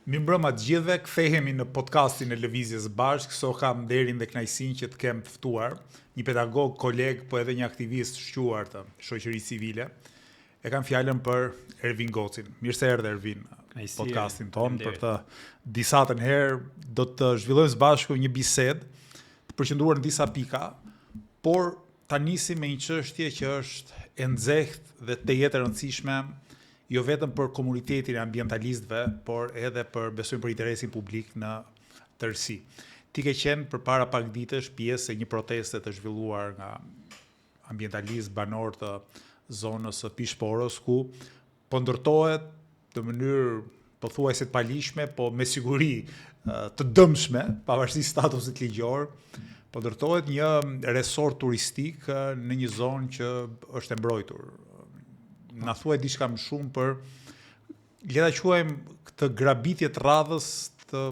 Mirëmbrëma të gjithëve, kthehemi në podcastin e Lëvizjes Bashk. Sot kam nderin dhe kënaqësinë që të kem ftuar një pedagog, koleg, po edhe një aktivist shquar të shoqërisë civile. E kam fjalën për Ervin Gocin. Mirë se erdhe Ervin në podcastin ton. Për të disatën herë do të zhvillojmë së bashku një bisedë të përqendruar në disa pika, por ta nisim me një çështje që është e nxehtë dhe të jetë e rëndësishme jo vetëm për komunitetin e ambientalistëve, por edhe për besojmë për interesin publik në tërësi. Ti ke qenë përpara pak ditësh pjesë e një proteste të zhvilluar nga ambientalistë banor të zonës së Pishporës, ku po ndërtohet në mënyrë pothuajse të palishme, po me siguri të dëmshme, pavarësisht statusit ligjor, po ndërtohet një resort turistik në një zonë që është e mbrojtur. Na thuaj diçka më shumë për, le ta quajmë këtë grabitje të radhës të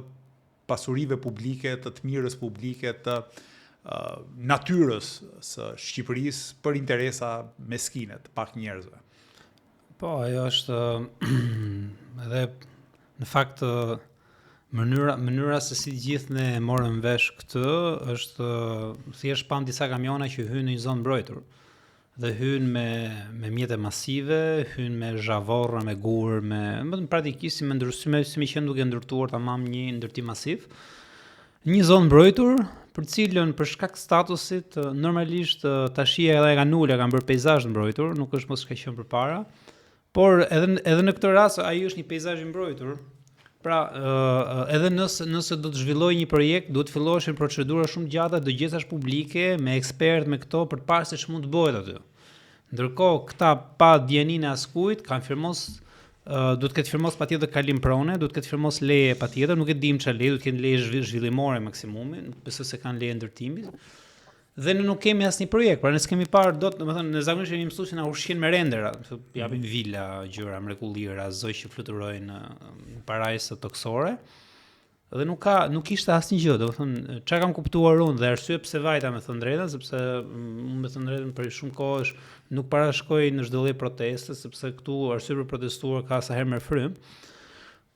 pasurive publike, të mirës publike, të natyrës së Shqipërisë për interesa meskine të pak njerëzve. Po, ajo është edhe në fakt mënyra se si gjithë ne morëm vesh këtë është thjesht pam disa kamiona që hynë në një zonë mbrojtur. Dhe hynë me mjete masive, hynë me zhavorra, me gur, pratikisht si me qenë duke ndërtuar tamam një ndërtim masiv. Një zonë mbrojtur, për cilën për shkak statusit normalisht tashia edhe e kanë ulë, kanë bërë peizazh mbrojtur, nuk është mos ka qenë përpara, por edhe në këtë rast ai është një peizazh i mbrojtur. Pra, edhe nëse do të zhvillojë një projekt, duhet të filloshin procedura shumë gjata, dëgjesash publike, me ekspert, me këto, për të parë se ç'mund të bëhet aty. Ndërkohë, këta pa dieninë askujt, kanë firmos, duhet të ketë firmos patjetër kalim prone, duhet të ketë firmos leje patjetër, nuk e dim çfarë leje, duhet të kenë leje zhvillimore maksimumi, nuk besoj se kanë leje ndërtimit. Dhe ne nuk kemi asnjë projekt, pra ne s'kemi parë dot, domethënë në zakonisht jemi mësuar se na ushqin me rendera, japin vila, gjëra mrekullira, zoj që fluturojnë në parajsë toksore. Dhe nuk ishte asnjë gjë, domethënë çka kam kuptuar unë dhe arsye pse vajta me thënë drejtën, sepse unë me thënë drejtën për shumë kohësh nuk parashkoj në çdo lloj proteste, sepse këtu arsye për protestuar ka sa herë më frym.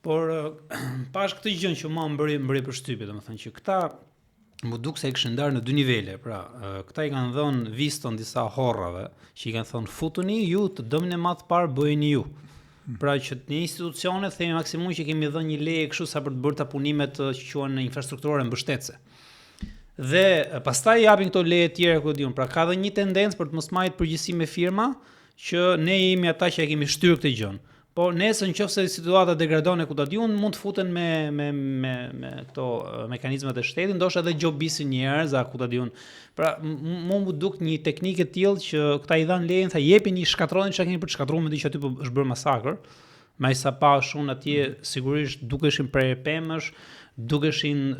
Por pash këtë gjë që më bëri përshtypje, domethënë që këta më duk se e këshin ndarë në dy nivele, pra, këta i kanë dhënë viston disa horrave, që i kanë thënë futuni ju të dëmin e madh parë bëjeni ju. Pra që në institucione themi maksimum që kemi dhënë një leje kështu sa për të bërë ta punimet që quhen infrastrukturore mbështetëse. Dhe pastaj japin këto leje të tjera ku diun, pra ka dhe një tendencë për të mos marrë përgjegjësi me firma që ne jemi ata që e kemi shtyrë këtë gjë. Po nëse nëse situata degradon e ku ta diun, mund të futen me këto mekanizmat e shtetit, ndoshta edhe gjobisin njerëz, ku ta diun. Pra, më duk një teknikë e tillë që këta i dhan lejen, tha jepini shkatronin çka keni për të shkatruar, mendoj që aty po është bërë masakër. Me sa pa shun atje sigurisht dukeshin prej pemësh, dukeshin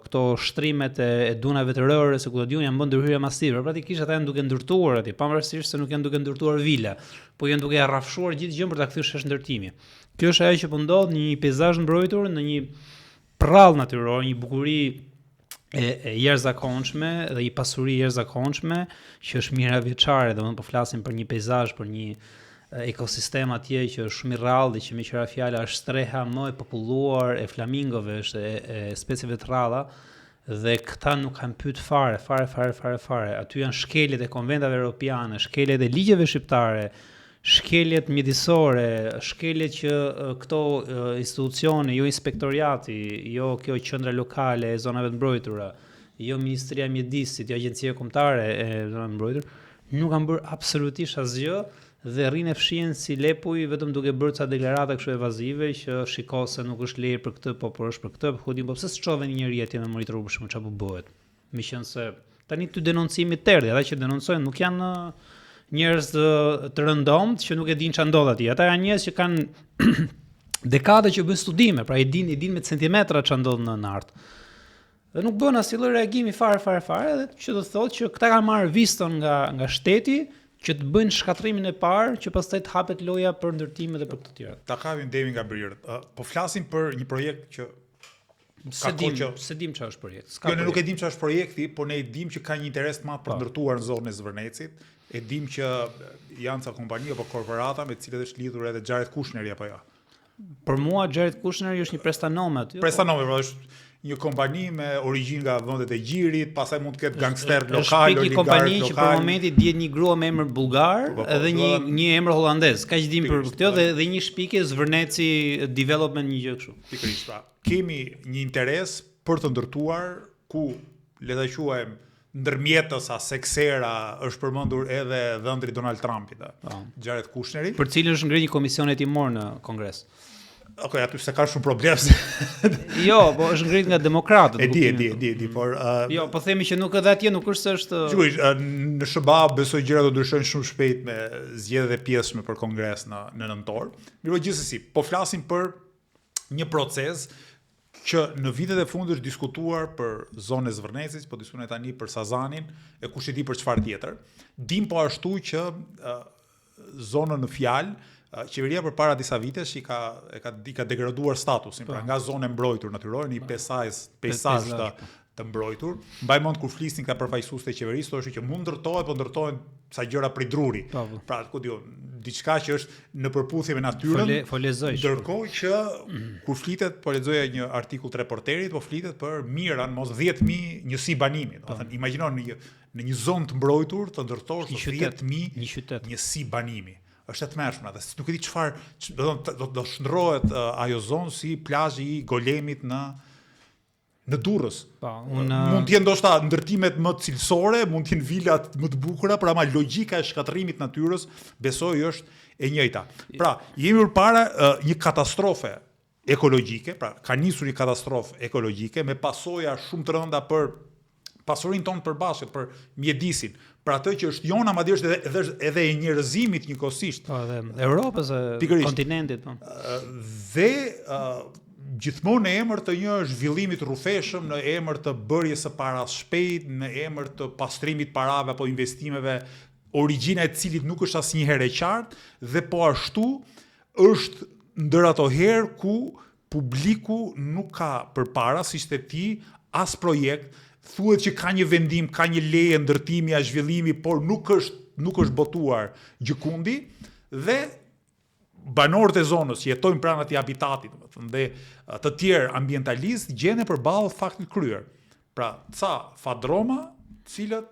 këto shtrimet e dunave të rërë, se ku do diun janë bën ndërhyrje masive. Praktikisht ata janë duke ndërtuar atje, pavarësisht se nuk janë duke ndërtuar vila, po janë duke rrafshuar gjithë gjën për ta kthyer shesh ndërtimi. Kjo është ajo që po ndodh në një peizazh mbrojtur, në një prrall natyror, një bukuri e jashtëzakonshme dhe një pasuri e jashtëzakonshme që është mijëravjeçare, domethënë po flasim për një peizazh, për një ekosistem atje që është shumë i rrallë dhe që me qira fjala është streha më e populluar e flamingove, është e specieve të rralla dhe këta nuk kanë pyet fare. Aty janë shkeljet e konventave europiane, shkeljet e ligjeve shqiptare, shkeljet mjedisore, shkeljet që këto institucione, jo inspektoriati, jo kjo qendra lokale e zonave të mbrojtura, jo Ministria e Mjedisit, jo Agjencia Kombëtare e zonave të mbrojtura, nuk kanë bërë absolutisht asgjë. Dhe rrinë e fshihen si lepuj vetëm duke bërë ca deklarata kështu evazive që shiko se nuk është leje për këtë, po është për këtë, po pse s'çove një njerëz atje me monitoru për shkak çfarë po bëhet. Meqense se tani ty denoncimi terdhi, ata që denoncojnë nuk janë njerëz të rëndomt që nuk e dinë çfarë ndodh atje. Ata janë njerëz që kanë dekada që bëjnë studime, pra i dinë me centimetra çfarë ndodh në art. Dhe nuk bën asnjë lloj reagimi fare, dhe që do të thotë që këta kanë marrë viston nga shteti që të bëjnë shkatrimin e parë, që pastaj të hapet loja për ndërtime dhe për këtë tjera. Ta kapim deri nga brirët. Po flasim për një projekt që se dim çfarë është projekt. Jo, ne nuk e dim çfarë është projekti, por ne e dim që ka një interes të madh për ndërtuar në zonën e Zvërnecit. E dim që janë ca kompani apo korporata me të cilët është lidhur edhe Xharet Kushneri apo jo. Për mua Jared Kushner është një prestanome aty. Prestanome, pra është një kompani me origjinë nga vendet e Gjirit, pastaj mund të ketë gangster lokal, oligark lokal. Është një kompani që për momentin dihet një grua me emër bullgar edhe një emër holandez. Kaq dim për këtë dhe një shpike Zvërneci Development një gjë kështu. Pikërisht, pra kemi një interes për të ndërtuar ku le ta quajmë ndërmjetës a seksera është përmendur edhe dhëndri Donald Trumpit, Jared Kushneri, për cilën është ngritur një komision hetimor në Kongres. Okej, aty se ka shumë problem. Jo, po është ngritur nga demokratët. E di, por jo, po themi që nuk edhe atje nuk është se është. Sigurisht, në SBA besoj gjërat do ndryshojnë shumë shpejt me zgjedhje pjesëme për Kongres në nëntor. Mirë, gjithsesi, po flasim për një proces që në vitet e fundit është diskutuar për zonën e Zvërnecit, po diskutojmë tani për Sazanin, e kush e di për çfarë tjetër. Dim po ashtu që zonën në fjalë qeveria përpara disa vitesh i ka degraduar statusin, pra nga zonë e mbrojtur natyrore në një peizazh të mbrojtur. Mbaj mend kur flisnin ka përfaqësues të qeverisë, thoshte që mund ndërtohet, po ndërtohen sa gjëra prej druri. Pra, ku diu, diçka që është në përputhje me natyrën. Ndërkohë që kur flitet, po lexoja një artikull të Reporterit, po flitet për miran mos 10.000 njësi banimi. Do të thënë, imagjinon në një zonë të mbrojtur të ndërtosh 10.000 njësi banimi. Është e tmerrshme atë. Nuk e di çfarë do shndrohet ajo zonë si plazhi i Golemit në Durrës. Mund të jenë ndoshta ndërtimet më cilësore, mund të jenë vilat më të bukura, por ama logjika e shkatërrimit të natyrës besoj është e njëjta. Pra, jemi përpara një katastrofe ekologjike, pra ka nisur një katastrofë ekologjike me pasoja shumë të rënda për pasurinë tonë përbashkët, për mjedisin, për atë që është jona, madje është edhe e njerëzimit njëkohësisht. Po, edhe Europës, kontinentit. Dhe gjithmonë në emër të një zhvillimit rrufeshëm, në emër të bërjes së paras shpejt, në emër të pastrimit parave apo investimeve, origjina e cilit nuk është asnjëherë e qartë, dhe po ashtu është ndër ato herë ku publiku nuk ka përpara, siç the ti, as projekt, thuhet që ka një vendim, ka një leje ndërtimi, zhvillimi, por nuk është botuar gjikundi, dhe banorët e zonës që jetojnë pranë atij habitatit, dhe të tjerë ambientalistë gjenden përballë faktit kryer. Pra, ca fadroma, të cilët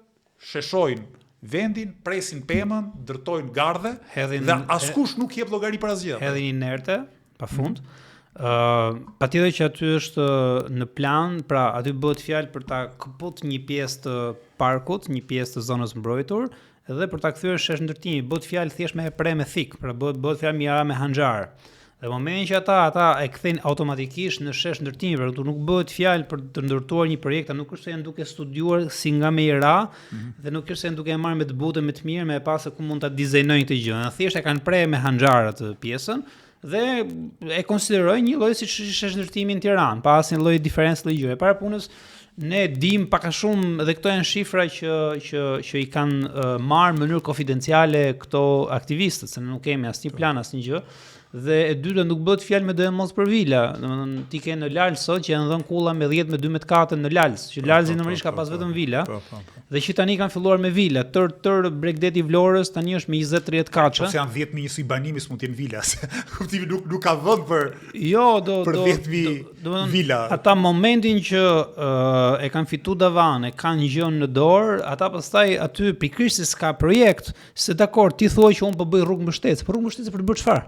sheshojnë vendin, presin pemën, ndërtojnë gardhe, dhe askush nuk jep llogari për asgjë. Hedhin inerte, pafund. Patjetër që aty është në plan, pra aty bëhet fjalë për ta kaput një pjesë të parkut, një pjesë të zonës mbrojtur, dhe për ta kthyer shesh ndërtimi, bëhet fjalë thjesht me pre me thik, pra bëhet fjalë mira me hanxhar. Dhe momentin që ata e kthejnë automatikisht në shesh ndërtimi, pra këtu nuk bëhet fjalë për të ndërtuar një projekt, nuk është se janë duke studiuar si nga me i ra, dhe nuk është se janë duke marrë me të butë me të mirë, me pas se ku mund ta dizajnojnë këtë gjë. Thjesht e kanë pre me hanxhar atë pjesën dhe e konsiderojnë një lloj si shesh ndërtimi në Tiranë, pa asnjë lloj diferencë ligjore. Para punës ne dim pak a shumë, dhe këto janë shifra që i kanë marrë në mënyrë konfidenciale këto aktivistët, se ne nuk kemi asnjë plan, asnjë gjë. Dhe e dyta nuk bëhet fjalë me dëm mos për vila. Domethënë ti ke në Lals sot që janë dhënë kulla me 10 me 12 kate në Lals, që Lalsi normalisht ka pas vetëm vila. Dhe që tani kanë filluar me vila. Tër Bregdeti i Vlorës tani është me 20-30 kaçe. Ose janë 10.000 njësi banimi s'mund të jenë vila. Kuptimi nuk ka vend për. Jo, për 10.000 vila. Ata momentin që e kanë fituar davan, e kanë gjën në dorë, ata pastaj aty pikërisht se s'ka projekt, se dakor, ti thua që unë po bëj rrugë mbështetëse, por rrugë mbështetëse për të bërë çfarë?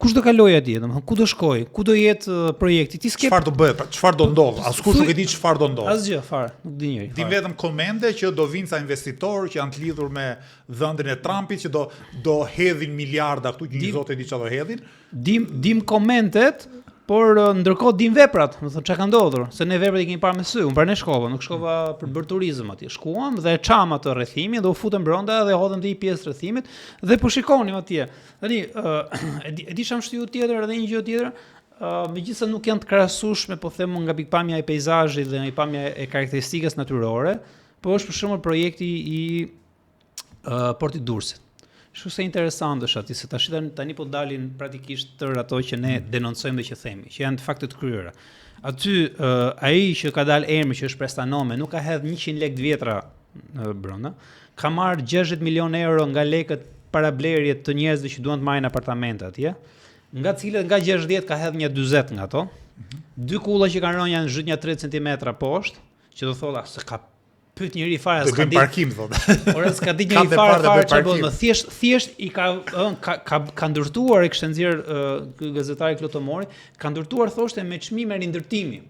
Kush do kaloj atje, domethënë ku do shkoj, ku do jetë projekti, ti s'ke çfarë do bëhet, çfarë do ndodh, askush nuk e di çfarë do ndodh. Asgjë fare, nuk di njëri. Dim vetëm komente që do vinë ca investitorë që janë të lidhur me dhëndrin e Trumpit, që do hedhin miliarda këtu, që një zot e di çfarë do hedhin. Dim komentet, por ndërkohë dim veprat, do të thonë çka ka ndodhur, se ne veprat i kemi parë me sy, unë pranë shkova, nuk shkova për bërë turizëm atje. Shkuam dhe çam atë rrethimin dhe u futëm brenda dhe hodhëm te një pjesë rrethimit dhe po shikonim atje. Tani e di sham shtyu tjetër edhe një gjë tjetër, megjithëse nuk janë të krahasueshme, po them nga pikpamja e peizazhit dhe nga pikpamja e karakteristikës natyrore, po është për shembull projekti i Portit Durrësit. Shumë se interesant është aty, se tani po dalin pratikisht tërë ato që ne denoncojmë dhe që themi, që janë të fakte të kryera. Aty ai që ka dalë emri që është prestanome, nuk ka hedhur 100 lekë të vjetra brenda, ka marrë 60 milionë euro nga lekët para blerje të njerëzve që duan të marrin apartamente atje. nga cilët nga 60 ka hedh një 40 nga ato. Dy kulla që kanë rënë janë zhyt një 3 cm poshtë, që do tholla se ka pyet njëri fare s'ka ditë parkim thotë. Ora s'ka ditë njëri fare çfarë bën, thjesht i ka ndërtuar, e kishte nxjerr ky gazetari Klotomori, ka ndërtuar thoshte me çmime rindërtimi.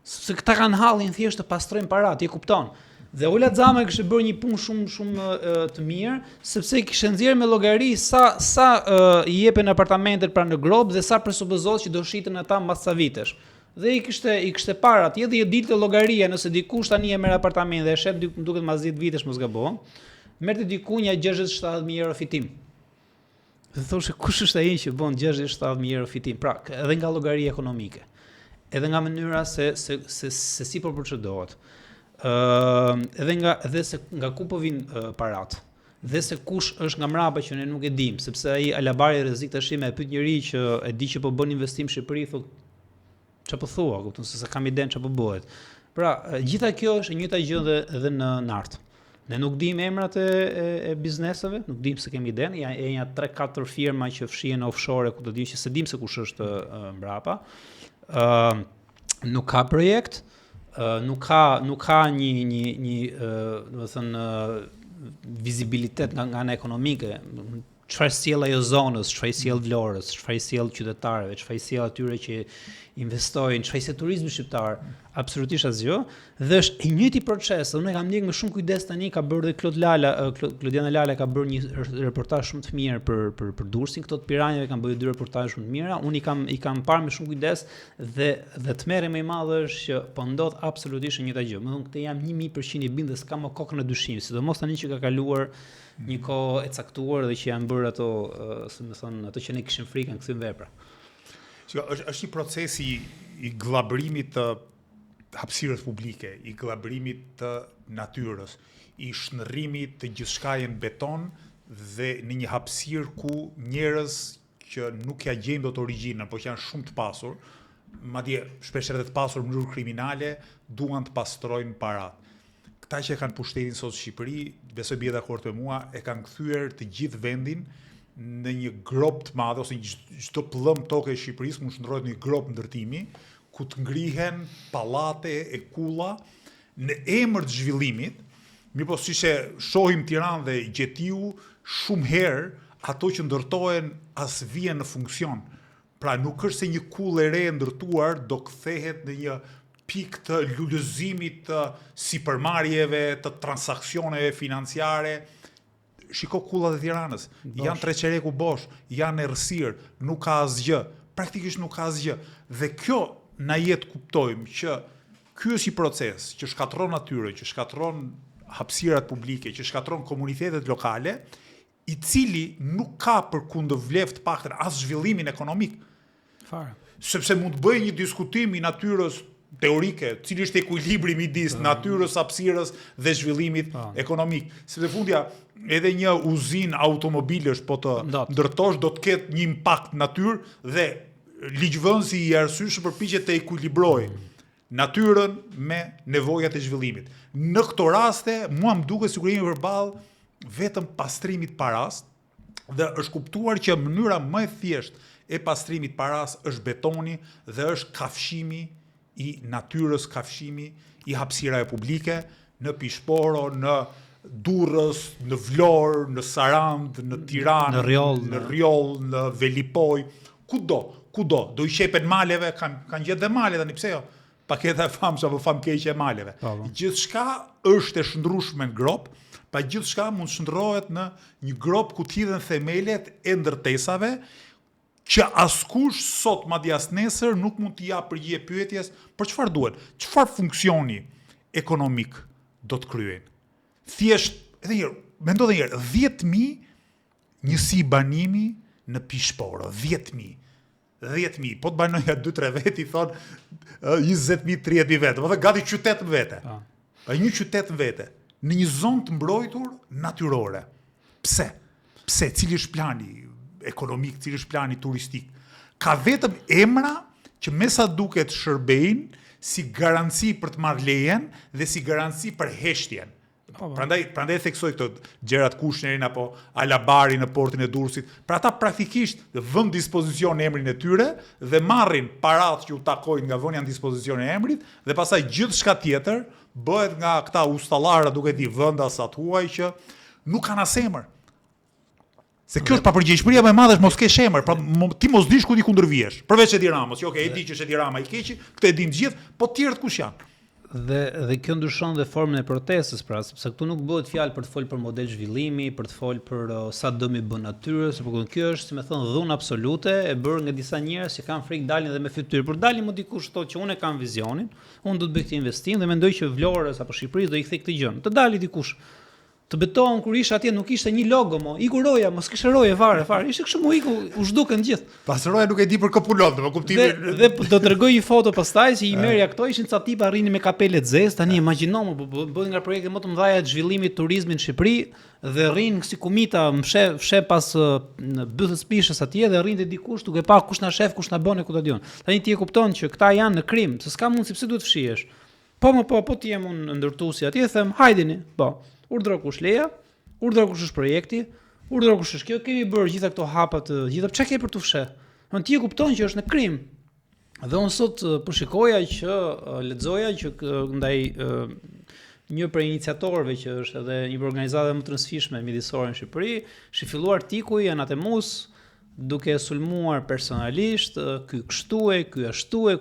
Se këta kanë hallin thjesht të pastrojnë parat, e kupton. Dhe Ola Xhama kishte bërë një punë shumë të mirë, sepse kishte nxjerrë me llogari sa i jepen apartamentet pranë në grop dhe sa presupozohet që do shiten ata mbas sa vitesh. Dhe i kishte para atje dhe i dilte llogaria, nëse dikush tani e merr apartament dhe e shet duket mbas 10 vitesh mos gabon, merrte diku një 60-70.000 euro fitim. Dhe thoshte kush është ai që bën 60-70.000 euro fitim? Pra, edhe nga llogaria ekonomike, edhe nga mënyra se si po procedohet. Edhe se nga ku po vijnë parat, dhe se kush është nga mrapa që ne nuk e dim, sepse ai alabari rrezik tash me pyet njëri që e di që po bën investim në Shqipëri, thotë çfarë po thua, kupton se kam iden çfarë po bëhet. Pra, gjitha kjo është e njëjta gjë edhe në art. Ne nuk dim emrat e bizneseve, nuk dim se kemi iden, janë 3-4 firma që fshihen offshore ku do di që se dim se kush është mbrapa. Nuk ka projekt. Nuk ka një domethënë vizibilitet nga ana ekonomike, çfarë sjell ajo zonës, çfarë sjell Vlorës, çfarë sjell qytetarëve, çfarë sjell atyre që investojnë, çfarë sjell turizmi shqiptar, absolutisht asgjë. Dhe është i njëjti proces, unë e kam ndjek me shumë kujdes tani, ka bërë dhe Klodiana Lala ka bërë një reportazh shumë të mirë për Durrësin, këto të Piranjeve kanë bërë 2 reportazhe shumë të mira. Unë i kam parë me shumë kujdes dhe tmerri më i madh është që po ndodh absolutisht e njëjta gjë. Domethënë këtë jam 1000% i bindur se kam kokën e dyshimit, sidomos tani që ka kaluar një kohë e caktuar dhe që janë bërë ato, ato që ne kishim frikën kthym vepra. Është një proces i glabërimit të hapësirës publike, i glabërimit të natyrës, i shndërrimit të gjithçkaje në beton dhe në një hapësirë ku njerëz që nuk ja gjejnë dot origjinën, por që janë shumë të pasur, madje shpesh edhe të pasur në mënyrë kriminale, duan të pastrojnë parat. Këta që kanë pushtetin sot në Shqipëri, besoj bie dakord me mua, e kanë kthyer të gjithë vendin në një grop të madh ose çdo pllëm tokë e Shqipërisë mund shndrohet në një grop ndërtimi ku të ngrihen pallate e kulla në emër të zhvillimit. Mirëpo siç e shohim Tiranë dhe Gjetiu, shumë herë ato që ndërtohen as vjen në funksion. Pra nuk është se një kullë e re e ndërtuar do kthehet në një pikë të lulëzimit të sipërmarrjeve, të transaksioneve financiare. Shiko kullat e Tiranës, janë Treqereku bosh, janë errësirë, nuk ka asgjë, praktikisht nuk ka asgjë. Dhe kjo na jetë kuptojmë që ky është një proces që shkatërron natyrën, që shkatërron hapësirat publike, që shkatërron komunitetet lokale, i cili nuk ka përkundër vlefë të paktën as zhvillimin ekonomik. Fare. Sepse mund të bëjë një diskutim i natyrës teorike, cili është ekuilibri midis natyrës, hapësirës dhe zhvillimit ekonomik. Sepse fundja edhe një uzinë automobilesh po të ndërtosh do të ketë një impakt natyrë dhe ligjvënësi i arsyeshëm përpiqet të ekuilibrojë natyrën me nevojat e zhvillimit. Në këto raste, mua më duket sikur jemi përballë vetëm pastrimit paras dhe është kuptuar që mënyra më e thjeshtë e pastrimit paras është betoni dhe është kafshimi i natyrës, kafshimi i hapësirave publike në Pishporo, në Durrës, në Vlorë, në Sarandë, në Tiranë, në Rjoll, në Velipoj, kudo, do i shepen maleve, kanë gjetë dhe male tani, pse jo? Paketa e famshme apo famkeqe e maleve. Gjithçka është e shndrueshme në grop, pa gjithçka mund shndrohet në një grop ku t'hidhen themelet e ndërtesave që askush sot madje as nesër nuk mund t'i jap përgjigje pyetjes për çfarë duhet, çfarë funksioni ekonomik do të kryejnë. Thjesht, edhe njërë, mendo dhe njërë, 10.000 njësi banimi në Pishporo, 10.000. Po të banoja 2-3 veti, i thonë 20.000, 30.000 vete, më dhe gati qytet në vete. Një qytet në vete, në një zonë të mbrojtur natyrore. Pse? Cili është plani ekonomik, cili është plani turistik? Ka vetëm emra që me sa duket shërbejnë si garanci për të marrë lejen dhe si garanci për heshtjen. Prandaj theksoj këto Gjerat Kushnerin apo Alabari në portin e Durrësit. Pra ata praktikisht vën dispozicion emrin e tyre dhe marrin paratë që u takojnë nga vënia në dispozicion e emrit dhe pastaj gjithçka tjetër bëhet nga këta ustallara, duke di vendas huaj që nuk kanë as emër. Se kjo është papërgjegjësia më e madhe, është mos kesh emër, pra ti mos dish ku ti kundërvihesh. Përveç Edi Ramës, që e di që është Edi Rama i keqi, këtë e dim të gjithë, po tjerët kush janë? Dhe kjo ndryshon dhe formën e protestës, pra, sepse këtu nuk bëhet fjalë për të folë për model zhvillimi, për të folë për sa dëm i bën natyrës, por kjo është, si më thon, dhunë absolute e bërë nga disa njerëz që kanë frikë dalin dhe me fytyrë. Por dalin më dikush thotë që unë kam vizionin, unë do të bëj këtë investim dhe mendoj që Vlorës apo Shqipërisë do i kthej këtë gjë. Të dali dikush. Të betohem kur isha atje nuk ishte një logo mo, iku roja, mos kishte roje fare. Ishte kështu mu iku, u zhdukën gjithë. Pas roja nuk e di për kopulon, më kuptimin. Dhe do t'rregoj një foto pastaj që i merja këto, ishin ca tipa rrinin me kapele të zezë, tani imagjino më bëhen nga projekte më të mëdha të zhvillimit të turizmit në Shqipëri dhe rrin si kumita mshe pas në bythës pishës atje dhe rrin te dikush duke pa kush na shef, kush na bën e ku ta diun. Tani ti e kupton që këta janë në krim, se s'ka mundsi pse duhet fshihesh. Po ti jam unë ndërtuesi atje, them hajdini, po. Urdhro kush leja, urdhro kush është projekti, urdhro kush është kjo, kemi bërë gjitha këto hapa të gjitha, çka ke për të fsheh? Ti e kupton që është në krim. Dhe unë sot po shikoja që lexoja që ndaj një prej iniciatorëve që është edhe një organizatë më të rëndësishme mjedisore në Shqipëri, shi filluar tikuj Anatemus duke sulmuar personalisht, ky kështue, ky ashtue,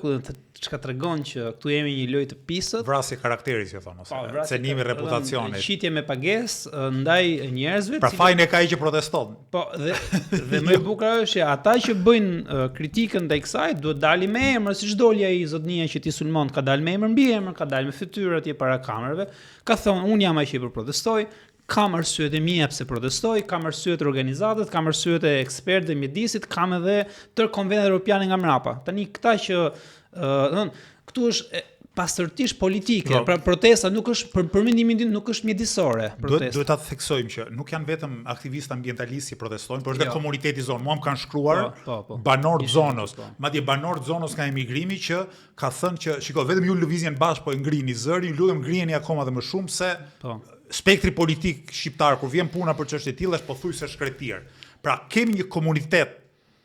çka tregon që këtu jemi një lojë të pisët. Vrasje karakteri, si thonë, ose cenimi reputacionit. Qitje me pagesë ndaj njerëzve. Pra fajin e ka ai që proteston. Po, dhe më e bukur është që ata që bëjnë kritikën ndaj kësaj duhet dalin me emër, siç doli ai zotnia që ti sulmon, ka dalë me emër mbi emër, ka dalë me fytyrë atje para kamerave, ka thonë unë jam ai që protestoj. Kam arsyet e mia pse protestoj, kam arsyet e organizatës, kam arsyet e ekspertëve mjedisit, kam edhe tër konventet europiane nga mrapa. Tani këta që këtu është pastërtisht politike, pra protesta nuk është për mendimin tim nuk është mjedisore. Duhet ta theksojmë që nuk janë vetëm aktivistë ambientalistë që protestojnë, por është edhe komuniteti zonë. Mua më kanë shkruar banor të zonës, madje banor të zonës nga emigrimi që ka thënë që shiko, vetëm ju lëvizjen bashkë po e ngrini zërin, lutem ngriheni akoma dhe më shumë se spektri politik shqiptar kur vjen puna për çështje të tilla është pothuajse shkretir. Pra kemi një komunitet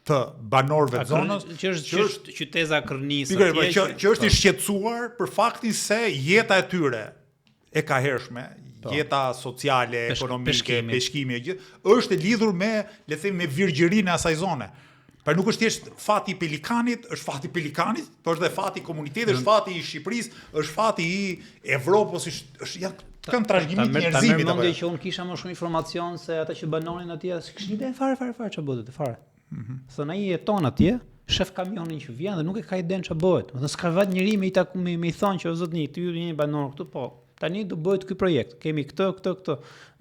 të banorëve të zonës që është qyteza Kërnis, që është i shqetësuar për faktin se jeta e tyre e kahershme, jeta sociale, ekonomike, peshkimi është e lidhur me, le të themi, me virgjërinë e asaj zone. Pra nuk është thjesht fati i pelikanit, është fati i pelikanit, por është edhe fati i komunitetit, është fati i Shqipërisë, është fati i Evropës, është kanë trashëgimit të njerëzimit. Ta mendoj që unë kisha më shumë informacion se ata që banonin atje, s'kishin ide fare ç'a bëhet fare. Thonë ai jeton atje, shef kamionin që vjen dhe nuk e ka iden ç'a bëhet. Do të s'ka vet njëri me i thonë që o zotni, ti jeni banor këtu, po. Tani do bëhet ky projekt. Kemi këtë.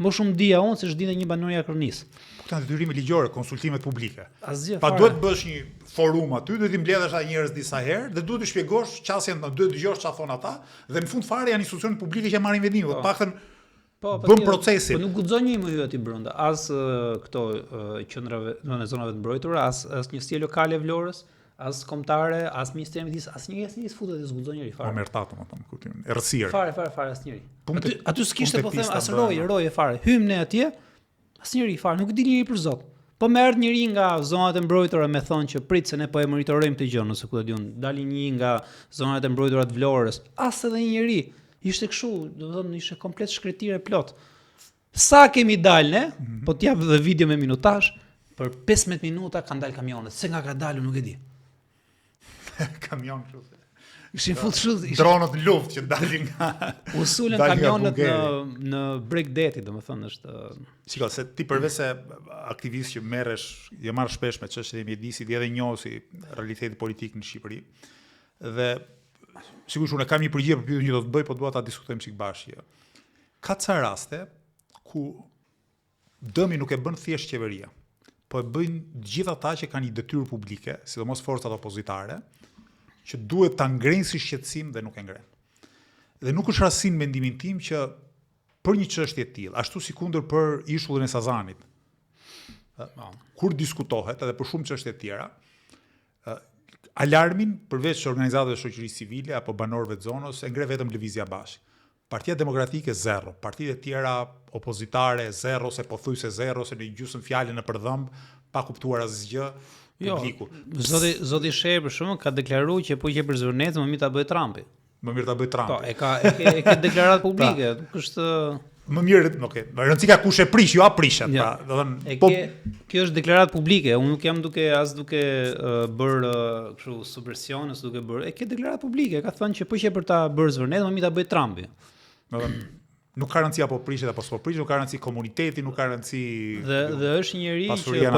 Më shumë dia unë se ç'dinte një banor i Kërnis. Këto janë detyrime ligjore, konsultimet publike. Asgjë. Pa duhet bësh një forum aty, duhet i mbledhësh ata njerëz disa herë dhe duhet të shpjegosh çasjen, duhet dëgjosh ç'a thon ata dhe në fund fare janë institucione publike që marrin vendimin, të paktën bën procesin. Po nuk guxon një më hyj aty brenda, as këto qendrave, në zonave të mbrojtura, as një shtëpi lokale e Vlorës, as kombëtare, as ministri i mjedisë, asnjëri s'futet dhe s'guxon njëri fare. Omertat, domethënë, kuptim. Errësirë. Fare asnjëri. Aty s'kishte po them as roje fare. Hym ne atje, asnjëri fare, nuk di njëri për zot. Po më erdhi njëri nga zonat e mbrojtura me thonë që prit se ne po e monitorojmë këtë gjë, nëse ku e diun. Dali një nga zonat e mbrojtura të Vlorës, as edhe njëri. Ishte kështu, do të thonë ishte komplet shkretire plot. Sa kemi dalë ne, po t'jap edhe video me minutazh, për 15 minuta kanë dalë kamionet. Se nga ka dalë nuk e di. Kamion kështu. Ishin futur dronët në luftë që dalin nga usulën kamionet në Bregdeti, domethënë është Shiko, se ti përveç se aktivist që merresh, je marr shpesh me çështjet e mjedisit, je edhe njohësi realiteti politik në Shqipëri. Dhe sigurisht unë kam një përgjigje për pyetjen që do të bëj, po dua ta diskutojmë sik bashkë. Ka ca raste ku dëmi nuk e bën thjesht qeveria, po e bëjnë gjithë ata që kanë një detyrë publike, sidomos forcat opozitare, që duhet ta ngrenë si shqetësim dhe nuk e ngren. Dhe nuk është rasti në mendimin tim që për një çështje të tillë, ashtu si kundër për ishullin e Sazanit, kur diskutohet edhe për shumë çështje të tjera, alarmin përveç organizatave të shoqërisë civile apo banorëve të zonës e ngre vetëm Lëvizja Bashkë. Partia Demokratike zero, partitë e tjera opozitare zero, ose pothuajse zero, ose në gjysmë fjalë në përdhëmb, pa kuptuar asgjë. Publiku. Zoti Shehi për shkakun ka deklaruar që po që për zërnecë më mirë ta bëj Trumpi. Më mirë ta bëj Trumpi. Po, e ka deklaratë publike, nuk është më mirë, okay. Më rëndësika kush e prish, jo a prishet, ja. Pra, do të thënë, kjo është deklaratë publike. Unë nuk jam duke bërë kështu subversion, as duke bërë. E ke deklaratë publike, ka thënë që po që për ta bërë zërnet, më mirë ta bëj Trumpi. Do të thënë, nuk ka rëndësi apo prishet apo s'po prishet, nuk ka rëndësi komuniteti, nuk ka rëndësi dhe është njëri që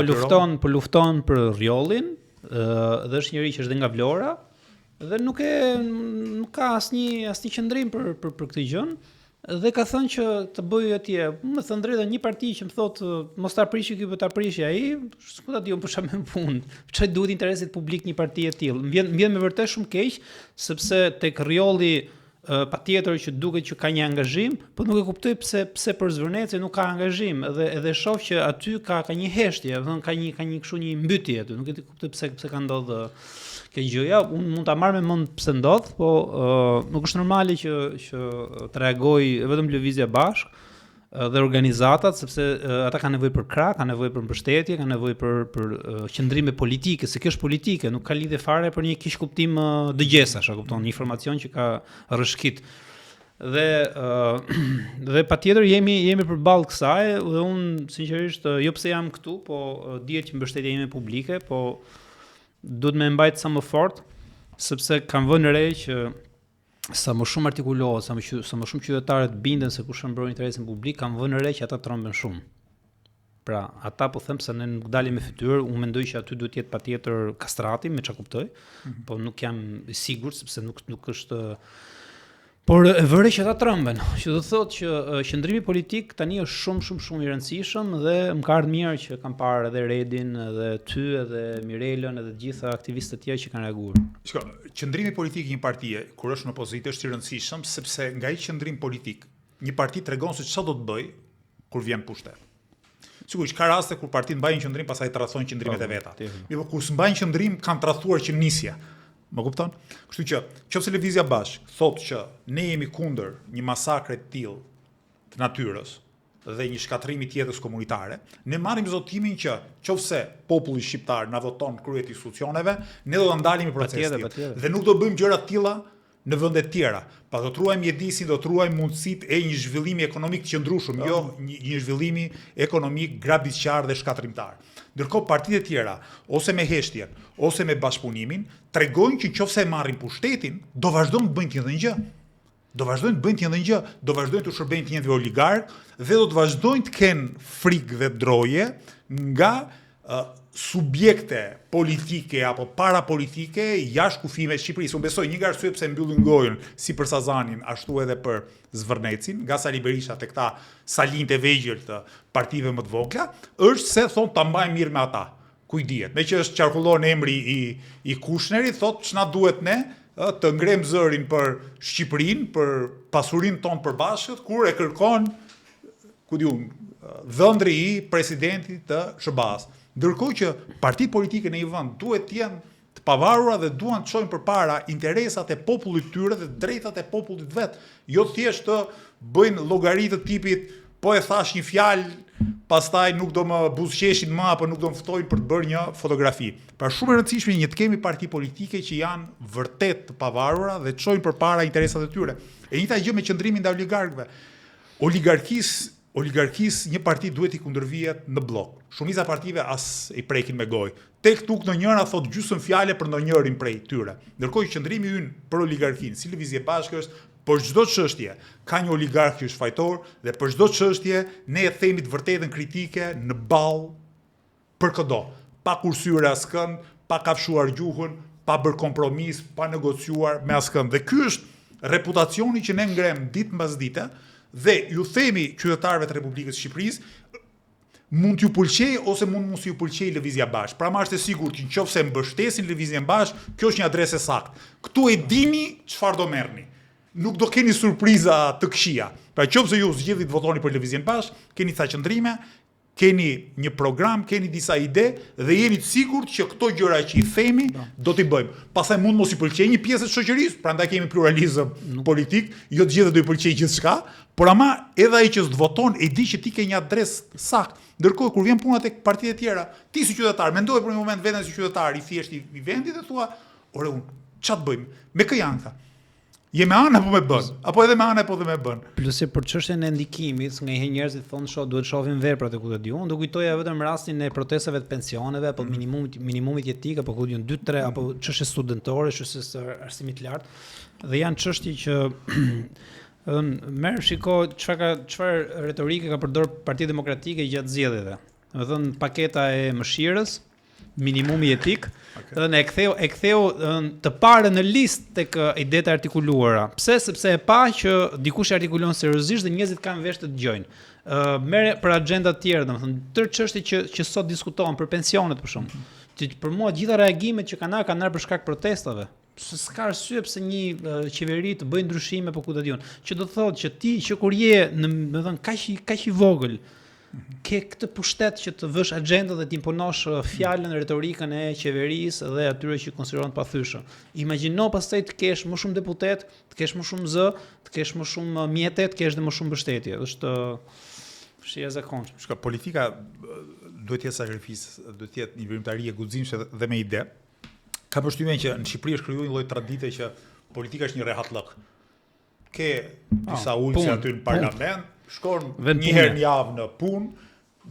po lufton për rjollin, dhe është njëri që është dhe nga Vlora, dhe nuk ka asnjë qëndrim për këtë gjë. Dhe ka thënë që të bëj atje, më thënë drejtë një parti që më thotë mos ta prishi ky, po ta prishi ai, s'ku ta di unë për çfarë më punë. Çfarë duhet interesit publik një parti e tillë? Më vjen me vërtet shumë keq, sepse tek rjolli patjetër që duket që ka një angazhim, po nuk e kuptoj pse për Zvërnecë nuk ka angazhim, edhe shoh që aty ka një heshtje, do të thonë ka një kështu një mbytje aty, nuk e kuptoj pse ka ndodhur kjo gjëja. Unë mund ta marr me mend pse ndodh, po nuk është normale që të reagoj vetëm Lëvizja Bashkë dhe organizatat, sepse ata kanë nevojë për krah, kanë nevojë për mbështetje, kanë nevojë për qëndrime politike, se kjo është politike, nuk ka lidhje fare për një kish kuptim dëgjesash, a kupton, një informacion që ka rrëshqit. Dhe patjetër jemi përballë kësaj, dhe unë sinqerisht jo pse jam këtu, po dihet që mbështetja ime publike, po duhet me mbajt sa më fort, sepse kam vënë re që sa më shumë artikulohet, sa më shumë qytetarët binden se kush mbrojnë interesin publik, kam vënë re që ata tromben shumë. Pra, ata po them se ne nuk dalim me fytyrë, unë mendoj që aty duhet jetë patjetër kastrati, me çka kuptoj, po nuk jam i sigurt sepse nuk është. Por e vëre që ata trëmben, që do thotë që qëndrimi politik tani është shumë i rëndësishëm, dhe më ka ardhur mirë që kam parë edhe Redin, edhe ty, edhe Mirelën, edhe të gjitha aktivistët tjerë që kanë reaguar. Qëndrimi politik i një partie kur është në opozitë është i rëndësishëm, sepse nga ai qëndrim politik një parti tregon se çfarë do të bëj kur vjen pushtet. Sigurisht ka raste kur partitë mbajnë qëndrim pastaj tradhojnë qëndrimet e veta. Mirë, kur s'mbajnë qëndrim kanë tradhuar që nisja. Më kupton? Kështu që nëse Lëvizja Bashkë thotë që ne jemi kundër një masakre të tillë të natyrës dhe një shkatrimi të jetës komunitare, ne marrim zotimin që nëse populli shqiptar na voton kryet institucioneve, ne do ta ndalim procesin dhe nuk do bëjmë gjëra të tilla në vende të tjera. Pa do të ruajmë mjedisin, do të ruajmë mundësitë e një zhvillimi ekonomik të qëndrueshëm, jo një zhvillimi ekonomik grabitçar dhe shkatrimtar. Ndërkohë partitë e tjera, ose me heshtjen, ose me bashkëpunimin, tregojnë që nëse marrin pushtetin, do vazhdojnë të bëjnë të njëjtën gjë. Do vazhdojnë të shërbejnë të njëjtë oligark dhe do të vazhdojnë të kenë frikë dhe droje nga subjekte politike apo parapolitike jashtë kufijve të Shqipërisë. Unë besoj një nga arsyet pse mbyllin gojën si për Sazanin, ashtu edhe për Zvërnecin, nga Sali Berisha te këta salinjtë e vegjël të partive më të vogla, është se thonë ta mbajmë mirë me ata. Kujdiet, me që është qarkullon emri i Kushnerit, thotë ç'na duhet ne të ngrem zërin për Shqipërinë, për pasurinë tonë përbashkët, kur e kërkon, ku diun, dhëndri i presidentit të SBA-s. Ndërkohë që partitë politike në një vend duhet të jenë të pavarura dhe duan të çojnë përpara interesat e popullit tyre dhe drejtat e popullit vet, jo thjesht të bëjnë llogari të tipit po e thash një fjalë, pastaj nuk do më buzëqeshin më apo nuk do më ftojnë për të bërë një fotografi. Pra shumë e rëndësishme një të kemi parti politike që janë vërtet të pavarura dhe të çojnë përpara interesat e tyre. E njëjta gjë me qëndrimin ndaj oligarkëve. Oligarkisë një parti duhet i kundërvihet në blok. Shumica partive as i prekin me gojë. Tek tuk ndonjëra thot gjysmë fjalë për ndonjërin prej tyre. Ndërkohë që qëndrimi ynë për oligarkinë, si Lëvizje Bashkë është, për çdo çështje ka një oligark që është fajtor dhe për çdo çështje ne e themi të vërtetën kritike në ball për këdo, pa kursyer askënd, pa kafshuar gjuhën, pa bërë kompromis, pa negociuar me askënd. Dhe ky është reputacioni që ne ngrem ditë mbas dite dhe ju themi qytetarëve të Republikës së Shqipërisë, mund t'ju pëlqej ose mund mos ju pëlqej Lëvizja Bashkë. Pra ma është e sigurt që nëse mbështesin Lëvizjen Bashkë, kjo është një adresë e saktë. Ktu e dini çfarë do merrni. Nuk do keni surpriza të këqija. Pra nëse ju zgjidhni të votoni për Lëvizjen Bashkë, keni ca qëndrime, keni një program, keni disa ide dhe jeni të sigurt që këto gjëra që i themi do t'i bëjmë. Pastaj mund mos i pëlqejë një pjesë të shoqërisë, prandaj kemi pluralizëm politik, jo të gjithë do i pëlqejë gjithçka, por ama edhe ai që s'voton e di që ti ke një adresë saktë. Ndërkohë kur vjen puna tek partitë e tjera, ti si qytetar mendoj për një moment veten si qytetar i thjesht i vendit dhe thua, "Ore ç'a të bëjmë? Me kë janë këta? Je me anë apo me bën? Apo edhe me anë apo dhe me bën?" Plus për çështjen e ndikimit, nganjëherë njerëzit thonë duhet shohim veprat e ku të diun, do kujtoja vetëm rastin e protestave të pensioneve apo minimumit jetik apo ku diun 2-3 apo çështje studentore, çështje së arsimit të lartë. Dhe janë çështje që merr shiko çfarë retorike ka përdor Partia Demokratike gjatë zgjedhjeve. Domethënë paketa e mëshirës, minimumi jetik, dhe ne e ktheu të parë në listë tek idetë e artikuluara. Pse? Sepse e pa që dikush e artikulon seriozisht dhe njerëzit kanë vesh të dëgjojnë. Merr për agenda të tjera, domethënë tërë çështjet që sot diskutohen për pensionet për shkak. Për mua gjitha reagimet që kanë ardhur për shkak protestave. S'ka arsye pse një qeveri të bëjë ndryshime po ku të diun. Që do të thotë që ti që kur je domethënë kaq i vogël ke këtë pushtet që të vësh agenda dhe të imponosh fjalën, retorikën e qeverisë dhe atyre që konsiderohen pathyeshëm. Imagjino pastaj të kesh më shumë deputet, të kesh më shumë zë, të kesh më shumë mjete, të kesh dhe më shumë mbështetje. Është vështirë e zakonshme. Shka politika duhet të jetë sakrificë, duhet të jetë një veprimtari e guximshme dhe me ide. Ka përshtypjen që në Shqipëri është krijuar një lloj tradite që politika është një rehatllëk. Ke disa ulësi aty në parlament, shkon një herë në javë në punë,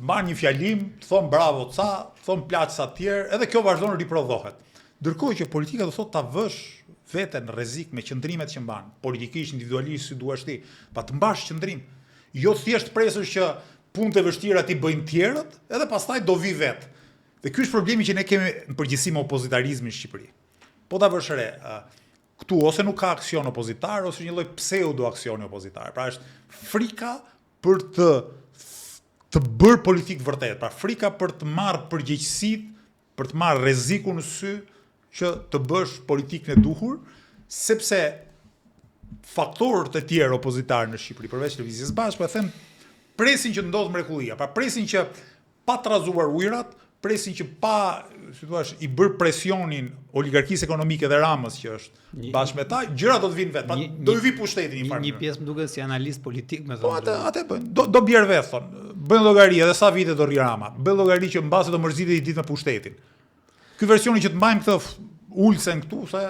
mban një fjalim, thon bravo ca, thon plaç sa të tjerë, edhe kjo vazhdon riprodhohet. Ndërkohë që politika do thotë ta vësh veten në rrezik me qëndrimet që mban, politikisht, individualisht si duash ti, pa të mbash qëndrim. Jo thjesht presësh që punët e vështira ti bëjnë tjerët, edhe pastaj do vi vet. Dhe ky është problemi që ne kemi në përgjithësi me opozitarizmin në Shqipëri. Po ta vësh re, këtu ose nuk ka aksion opozitar ose një lloj pseudo aksioni opozitar. Pra është frika për të bërë politikë vërtet, pra frika për të marrë përgjegjësitë, për të marrë rrezikun në sy që të bësh politikën e duhur, sepse faktorët e tjerë opozitarë në Shqipëri, përveç Lëvizjes Bashkë, po them, presin që ndodh mrekullia, pra presin që pa trazuar ujërat, presin që pa, si thua, i bërë presionin oligarkisë ekonomike dhe Ramës që është bashkë me ta, gjëra do të vinë vetë, do i vi pushtetin një farë. Një pjesë më duket si analist politik me thonë. Po atë bëjnë, do bjerë vetë, thonë, bëjnë llogari edhe sa vite do rri Rama, bëjnë llogari që mbase do mërzitet i ditë me pushtetin. Ky versioni që të mbajmë këtë ulsen këtu, se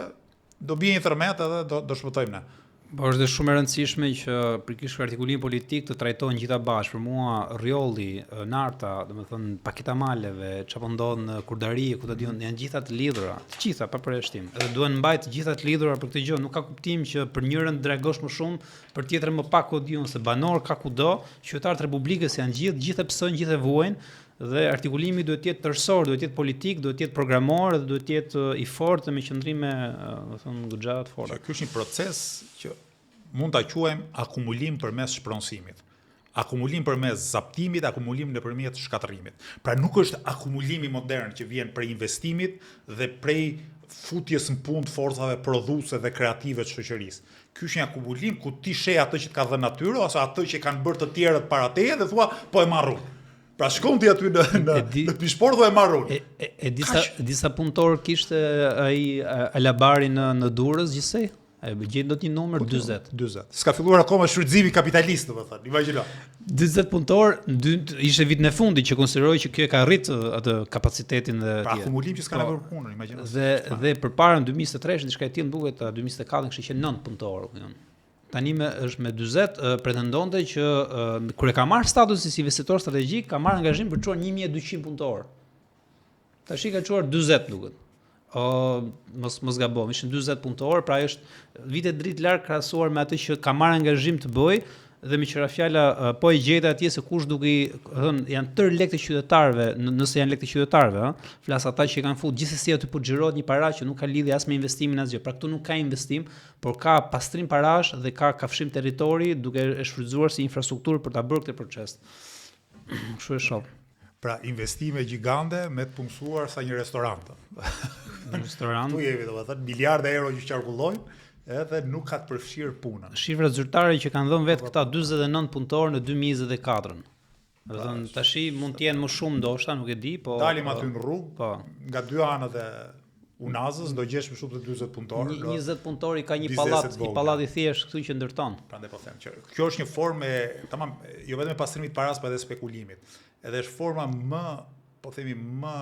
do bie një tërmet edhe do shpëtojmë ne. Po është dhe shumë e rëndësishme që pikërisht artikullimi politik të trajtohen gjitha bashkë. Për mua rrjolli, narta, domethënë paketa maleve, çfarë ndodh në Kurdari, ku ta diun, janë gjitha të lidhura, të gjitha pa përjashtim. Edhe duhen mbajt të gjitha të lidhura për këtë gjë. Nuk ka kuptim që për njërin dragosh më shumë, për tjetrën më pak, ku diun, se banor ka kudo, qytetarët e Republikës janë gjithë psojnë, gjithë vuajnë. Dhe artikulimi duhet të jetë tërësor, duhet të jetë politik, duhet të jetë programor, dhe duhet të jetë i fortë me qëndrime, domethënë goxha të forta. Ky është një proces që mund ta quajmë akumulim përmes shpronësimit. Akumulim përmes zaptimit, akumulim nëpërmjet shkatërrimit. Pra nuk është akumulimi modern që vjen prej investimit dhe prej futjes në punë të forcave prodhuese dhe kreative të shoqërisë. Ky është një akumulim ku ti sheh atë që të ka dhënë natyra ose atë që kanë bërë të tjerët para teje dhe thua po e marrun. Pra shkon ti aty në pishport dhe e marrun. Disa punëtor kishte ai Alabari në Durrës gjithsej. E gjen dot një numër 40. S'ka filluar akoma shfrytëzimi kapitalist, domethënë. Imagjino. 40 punëtor, ishte vitin e fundit që konsideroi që kjo ka arrit atë kapacitetin dhe pra akumulim që s'ka nevojë punën, imagjino. Dhe përpara në 2023 diçka e tillë duket 2024 kishte qenë 9 punëtor. Tani është me 40, pretendonte që kur e ka marrë statusin si investitor strategjik, ka marrë angazhim për të çuar 1200 punëtor. Tash i ka çuar 40 duket. Mos gaboj, ishin 40 punëtor, pra është vite dritë larg krahasuar me atë që ka marrë angazhim të bëj dhe me qira fjala po e gjeta atje se kush duke thënë janë tërë lekë të qytetarëve, nëse janë lekë të qytetarëve, flas ata që kanë futur gjithsesi aty po xhirohet një para që nuk ka lidhje as me investimin asgjë. Pra këtu nuk ka investim, por ka pastrim parash dhe ka kafshim territori duke e shfrytzuar si infrastrukturë për ta bërë këtë proces. Kështu e shoh. Pra investime gjigande me të punësuar sa një restorant. Restorant. Tu jemi domethënë miliardë euro që qarkullojnë, edhe nuk ka të përfshirë punën. Shifrat zyrtare që kanë dhënë vetë këta 49 punëtorë në 2024. Do të thënë tashi mund të jenë më shumë ndoshta, nuk e di, po dalim aty në rrugë, po. nga dy anët e Unazës do gjesh më shumë të 40 punëtor. 20 punëtor i ka një bizneset vogla. pallat i thjesht këtu që ndërton. Prandaj po them që kjo është një formë tamam, jo vetëm e pastrimit paras, por edhe spekulimit. Edhe është forma më, po themi, më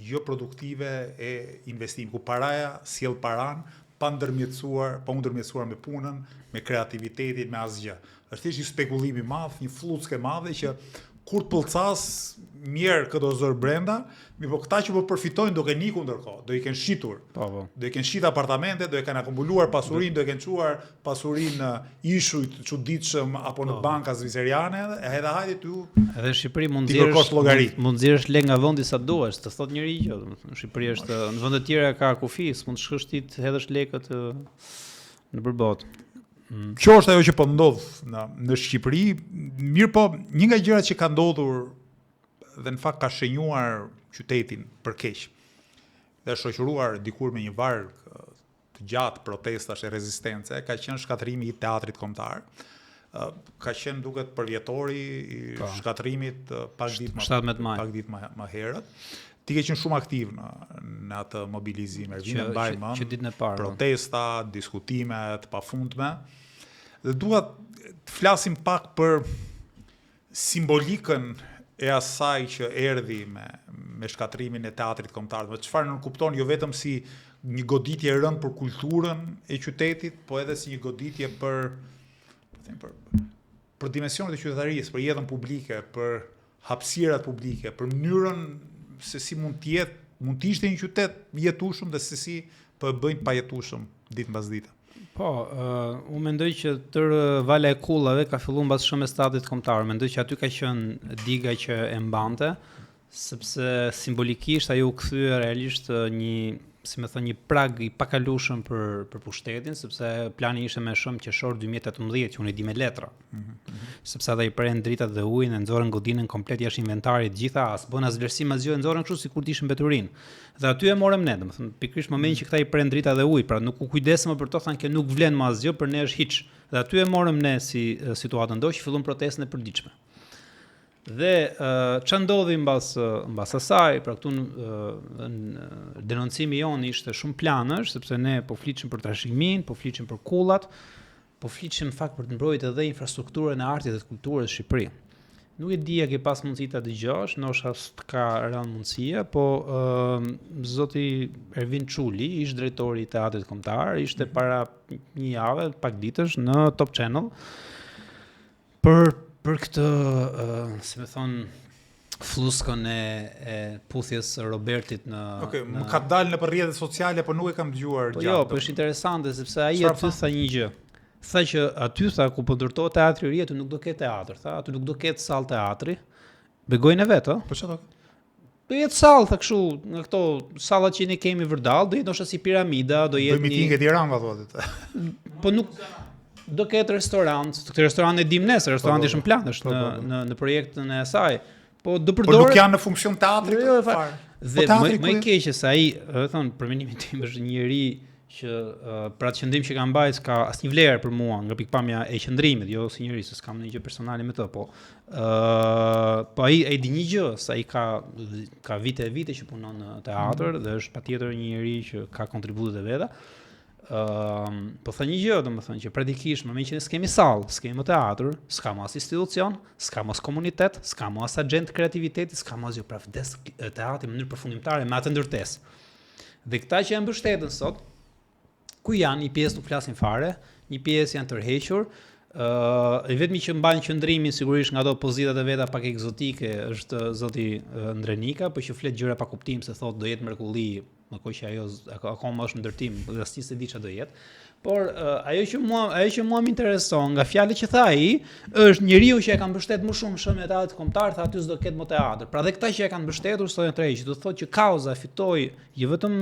jo produktive e investimit, ku paraja sjell paran pa ndërmjetësuar me punën, me kreativitetin, me asgjë. Është thjesht një spekulim i madh, një fluckë e madhe që kur të pëlcas mirë këto zor brenda, po këta që po përfitojnë do kenë niku ndërkohë, do i kenë shitur. Po. Do i kenë shit apartamente, do i kenë akumuluar pasurinë, do i kenë çuar pasurinë në ishujt çuditshëm apo në banka zviceriane, edhe hajde ty. Edhe në Shqipëri mund Mund nxjerrësh lek nga vendi sa duash, të thotë njëri që në Shqipëri është në vende të tjera ka kufi, s'mund të shkosh ti të hedhësh lekët në përbot. Kjo është ajo që po ndodh në Shqipëri, mirë po, një nga gjërat që ka ndodhur dhe në fakt ka shenjuar qytetin për keq. Dhe shoqëruar dikur me një varg të gjatë protestash e rezistence, ka qenë shkatërimi i teatrit kombëtar. Ka qenë duket përvjetori i shkatërimit pak ditë më herët. Ti ke qenë shumë aktiv në atë mobilizim, Ervin, mbaj mend, protesta, diskutimet pafundme. Dhe dua të flasim pak për simbolikën e asaj që erdhi me shkatrimin e teatrit kombëtar. Çfarë nuk kupton jo vetëm si një goditje e rëndë për kulturën e qytetit, po edhe si një goditje për dimensionet e qytetarisë, për jetën publike, për hapësirat publike, për mënyrën se si mund të ishte një qytet jetueshëm dhe se si po e bëjnë pa jetueshëm ditë mbas dite. Po, unë mendoj që tërë vala e kullave ka filluar mbas shumë statit kombëtar. Mendoj që aty ka qenë diga që e mbante, sepse simbolikisht ajo u kthye realisht një, si më thënë, një prag i pakalueshëm për pushtetin, sepse plani ishte me shumë qershor 2018, që unë e di me letra. Sepse ata i prejnë dritat dhe ujin, e nxorën godinën komplet jashtë inventarit, gjitha as bën as vlerësim asgjë, e nxorën kështu sikur të ishin mbeturinë. Dhe aty e morëm ne, domethënë pikërisht momentin që këta i prejnë drita dhe ujë, pra nuk u kujdesëm për to, thanë që nuk vlen më asgjë, për ne është hiç. Dhe aty e morëm ne si situatën do që fillon protestën e përditshme. Dhe ç'a ndodhi mbas asaj, pra këtu denoncimi jon ishte shumë planësh, sepse ne po fliçim për trashëgimin, po fliçim për kullat, po fliçim në fakt për të mbrojtur edhe infrastrukturën e artit dhe të kulturës në Shqipëri. Nuk e di a ke pas mundësi ta dëgjosh, ndoshta ka rënë mundësia, po zoti Ervin Çuli, ish drejtori i teatrit kombëtar, ishte para një jave, pak ditësh në Top Channel për këtë, si më thon, fluskën e puthjes Robertit në më ka dalë në rrjetet sociale, po nuk e kam dëgjuar gjatë. Jo, po është interesante sepse ai aty tha një gjë. Tha që aty ku po ndërtohet teatri i ri, aty nuk do ketë teatr, tha, aty nuk do ketë sallë teatri. Begojnë e vet, ë? Po çfarë? Do jetë sallë, tha kështu, nga këto sallat që ne kemi vërdall, do jetë ndoshta si piramida, do jetë një miting e Tiranës thotë. Po nuk do ketë restorant, këtë restorant e dim nesër, restoranti është në planësh në projektin e saj. Po do përdoret. Po nuk janë në funksion teatri fare. Dhe më i keq se ai, thon, për mendimin tim është një njerëz që për atë qëndrim që ka mbajtur ka asnjë vlerë për mua nga pikpamja e qëndrimit, jo si njerëz, se s'kam ndonjë gjë personale me të, po ai di një gjë, se ai ka vite e vite që punon në teatr dhe është patjetër një njerëz që ka kontributet e veta. Po tha një gjë, domethënë që praktikisht më që ne s'kemi sallë, s'kemi më teatr, s'ka më as institucion, s'ka më as komunitet, s'ka më as agent kreativiteti, s'ka më asgjë, pra vdes teatri në mënyrë përfundimtare me atë ndërtesë. Dhe këta që janë mbështetën sot, ku janë, një pjesë nuk flasin fare, një pjesë janë tërhequr, vetëm që mbajnë qëndrimin sigurisht nga ato pozitat e veta pak egzotike është zoti Ndrenika, por që flet gjëra pa kuptim se thotë do jetë mrekulli, më kohë që ajo akoma është në ndërtim, dhe s'di se di ç'a do jetë. Por ajo që mua më intereson nga fjalët që tha ai, është njeriu që e ka mbështetur më shumë me teatrin kombëtar, tha aty s'do ketë më teatr. Pra dhe këta që e kanë mbështetur thonë tërheq, do thotë që kauza fitoi jo vetëm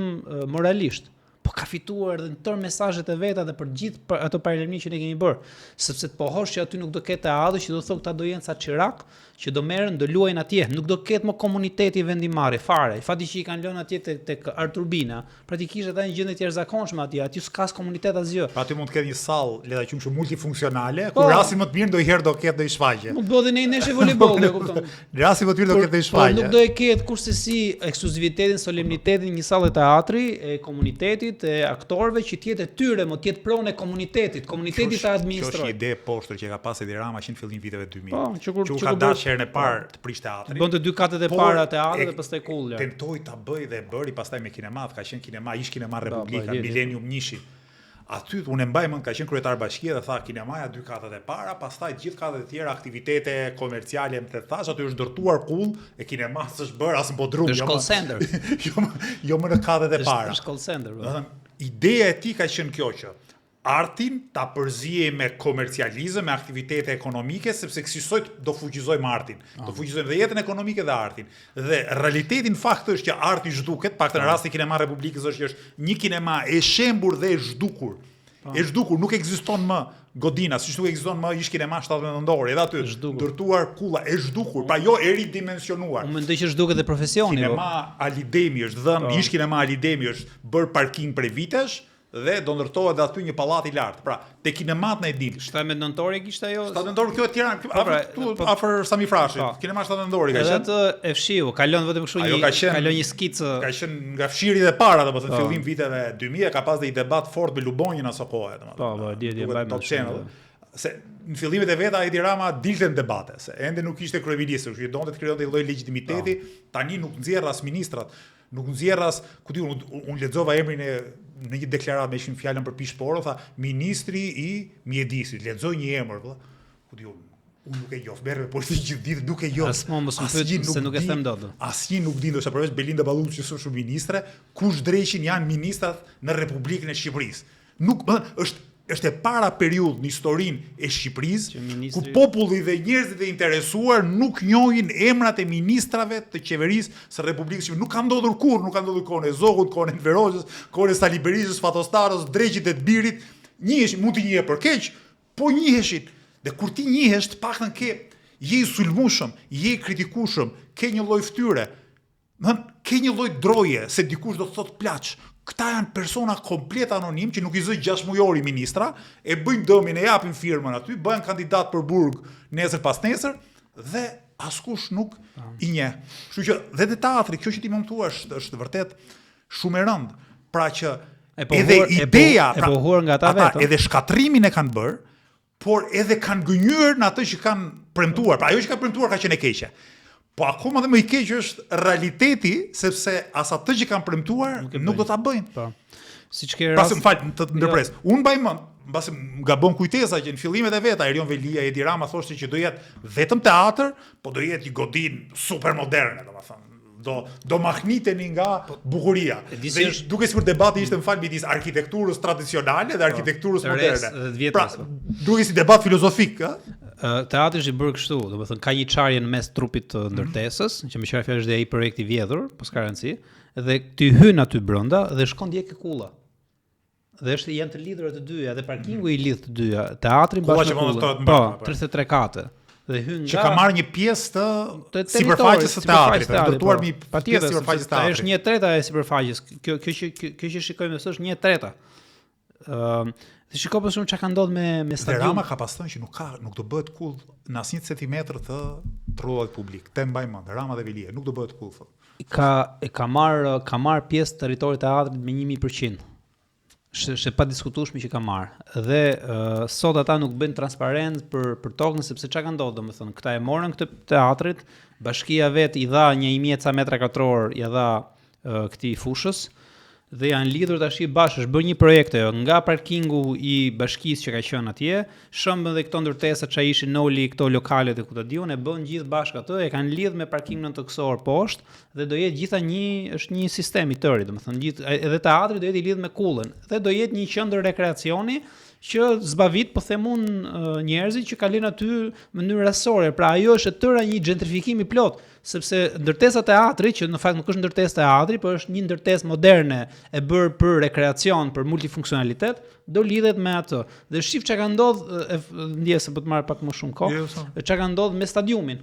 moralisht, po ka fituar edhe në tërë mesazhet e veta dhe për gjithë ato paralajmëri që ne kemi bërë, sepse të pohosh që aty nuk do ketë teatr, që do thotë këta do jenë sa Chirac, që do merren, do luajnë atje, nuk do ketë më komuniteti vendimari fare. Fati që i kanë lënë atje tek Arturbina, pratikisht ata në gjendje të jashtëzakonshme atje, aty s'ka komunitet asgjë. Pra aty mund të ketë një sallë, le ta quajmë multifunksionale, ku rasti më të mirë ndonjëherë do ketë ndonjë shfaqje. Mund të bëhet në ndeshje voleybolli, e kupton. Rasti më të mirë do ketë ndonjë shfaqje. Nuk do e ketë kurse si ekskluzivitetin, solemnitetin një sallë teatri, e komunitetit, e aktorëve që tjetë e tyre, më tjetë pronë e komunitetit të administrojë. Kjo është një ide poshtë që ka pasur Edi Rama që në fillim viteve 2000. Po, që ka dashur herën e parë të prish teatrin. Bënte 2 katet e para teatrit dhe pastaj kullja. Tentoi ta bëj dhe e bëri pastaj me kinemat, ka qenë kinema, ish kinema Republika, Millennium 1. Aty unë mbaj mend ka qenë kryetar bashkie dhe tha kinemaja 2 katet e para, pastaj gjithë katet e tjera aktivitete komerciale më të thash aty është ndërtuar kull e kinemas është bërë as në Bodrum. Është call center. Jo më në katet e para. Është call center. Do të thënë, ideja e tij ka qenë kjo që artin ta përzije me komercializëm, me aktivitete ekonomike, sepse kësaj do fuqizojmë artin. Do fuqizojmë dhe jetën ekonomike dhe artin. Dhe realiteti në fakt është që arti zhduket, pak në rasti kinema Republikës është që është një kinema e shembur dhe e zhdukur. E zhdukur, nuk ekziston më Godina, siç nuk ekziston më ish kinema 79 edhe aty ndërtuar kulla, e zhdukur, pra jo e ridimensionuar. Unë mendoj që zhduket edhe profesioni. Kinema Alidemi është dhënë, ish kinema Alidemi është bërë parking prej vitesh, dhe do ndërtohet aty një pallat i lartë. Pra, te kinemat në e dim. 17 nëntori kishte ajo? 17 nëntori kjo e Tiranë, afër Sami Frashit. Kinema 17 nëntori ka qenë. Edhe atë e fshiu, kalon vetëm kështu kalon një skicë. Ka qenë nga fshiri dhe para, domethënë fillim viteve 2000 ka pas dhe i debat fort me Lubonjën aso kohë, domethënë. Po, di mbaj. Se në fillimet e veta Edi Rama dilte në debate, se ende nuk ishte kryeminist, që donte të krijonte një lloj legitimiteti, tani nuk nxjerr as ministrat, nuk nxjerr as, ku diun, unë lexova emrin e në një deklaratë me ishin fjalën për Pishporo, tha ministri i mjedisit, lexoj një emër, vëlla. Ku diun, unë nuk e njoh, merr me politikë gjithë ditë, nuk e njoh. As më mos më pyet se nuk e them dot. Asnjë nuk di, ndoshta përveç Belinda Balluçi që është shumë ministre, kush drejshin janë ministrat në Republikën e Shqipërisë. Nuk është e para periudhë në historinë e Shqipërisë ku populli dhe njerëzit e interesuar nuk njohin emrat e ministrave të qeverisë së Republikës Shqipërisë. Nuk ka ndodhur kurrë, nuk ka ndodhur kohën e Zogut, kohën e Enver Hoxhës, kohën e Sali Berishës, Fatostaros, Dreqit e të Birit. Njiheshin, mund të njihe për keq, po njiheshin. Dhe kur ti njihesh, të paktën je i sulmueshëm, je i kritikueshëm, ke një lloj fytyre. Ke një lloj droje se dikush do të thotë plaç. Këta janë persona komplet anonim që nuk i zë 6 mujori ministra, e bëjnë dëmin, e japin firmën aty, bëhen kandidat për burg nesër pas nesër dhe askush nuk i njeh. Kështu që dhe te teatri, kjo që ti më thua është vërtet shumë e rëndë. Pra që edhe ideja, ata edhe shkatrimin e kanë bërë, por edhe kanë gënjur në atë që kanë premtuar. Pra ajo që kanë premtuar ka qenë e keqe. Po akoma dhe më i keq është realiteti, sepse as atë që kanë premtuar nuk do ta bëjnë. Po. Siç ke rast. Pastaj më fal, të ndërpres. Unë mbaj mend, mbasi nga bën kujtesa që në fillimet e veta Erion Velia, Edi Rama thoshte që do jetë vetëm teatr, po do jetë një godinë super moderne, domethënë. Do mahniteni nga bukuria. Dhe duke sikur debati ishte më fal midis arkitekturës tradicionale dhe arkitekturës moderne. Pra, duke si debat filozofik, ë? Teatri është i bërë kështu, domethënë ka një çarje në mes trupit të ndërtesës, që më qenë fjalë është dhe ai projekt i vjedhur, po s'ka rëndësi, dhe ti hyn aty brenda dhe shkon djeg kulla. Dhe janë të lidhura të dyja, dhe parkingu i lidh të dyja. Teatri bashkë me kullën. Po, 33 kate. Dhe hyn nga që ka marrë një pjesë të sipërfaqes së teatrit, ndërtuar mi pjesë sipërfaqes të teatrit. Është 1/3 e sipërfaqes. Kjo që shikojmë është 1/3. Dhe shikoj për shumë çka ka ndodhur me stadium. Rama ka pasur që nuk do bëhet kull në asnjë centimetër të rrugës publik. Te mbaj mend, Rama dhe Velia nuk do bëhet kull. Ka marr pjesë territorit të teatrit me 1000%. Është pa diskutueshme që ka marr. Dhe sot ata nuk bëjnë transparent për tokën sepse çka ka ndodhur, domethënë, këta e morën këtë teatrit, bashkia vet i dha një 1000 metra katror, i dha këtij fushës. Dhe janë lidhur tash bashkë, është bërë një projekt nga parkingu i bashkisë që ka qenë atje, shëmbën dhe këto ndërtesa që ishin noli këto lokalet e ku ta diun, e bën gjithë bashkë atë, e kanë lidhur me parkingin toksor poshtë dhe do jetë gjitha është një sistem i tërë, domethënë gjithë edhe teatri do jetë i lidhur me kullën dhe do jetë një qendër rekreacioni që zbavit po themun njerëzit që kalojnë aty në mënyrë rastësore. Pra ajo është tëra një gentrifikim i plot, sepse ndërtesa e teatrit, që në fakt nuk është ndërtesë teatri, por është një ndërtesë moderne e bërë për rekreacion, për multifunksionalitet, do lidhet me atë. Dhe shif çka ka ndodhur, ndjes se po të marr pak më shumë kohë, çka ka ndodhur me stadiumin.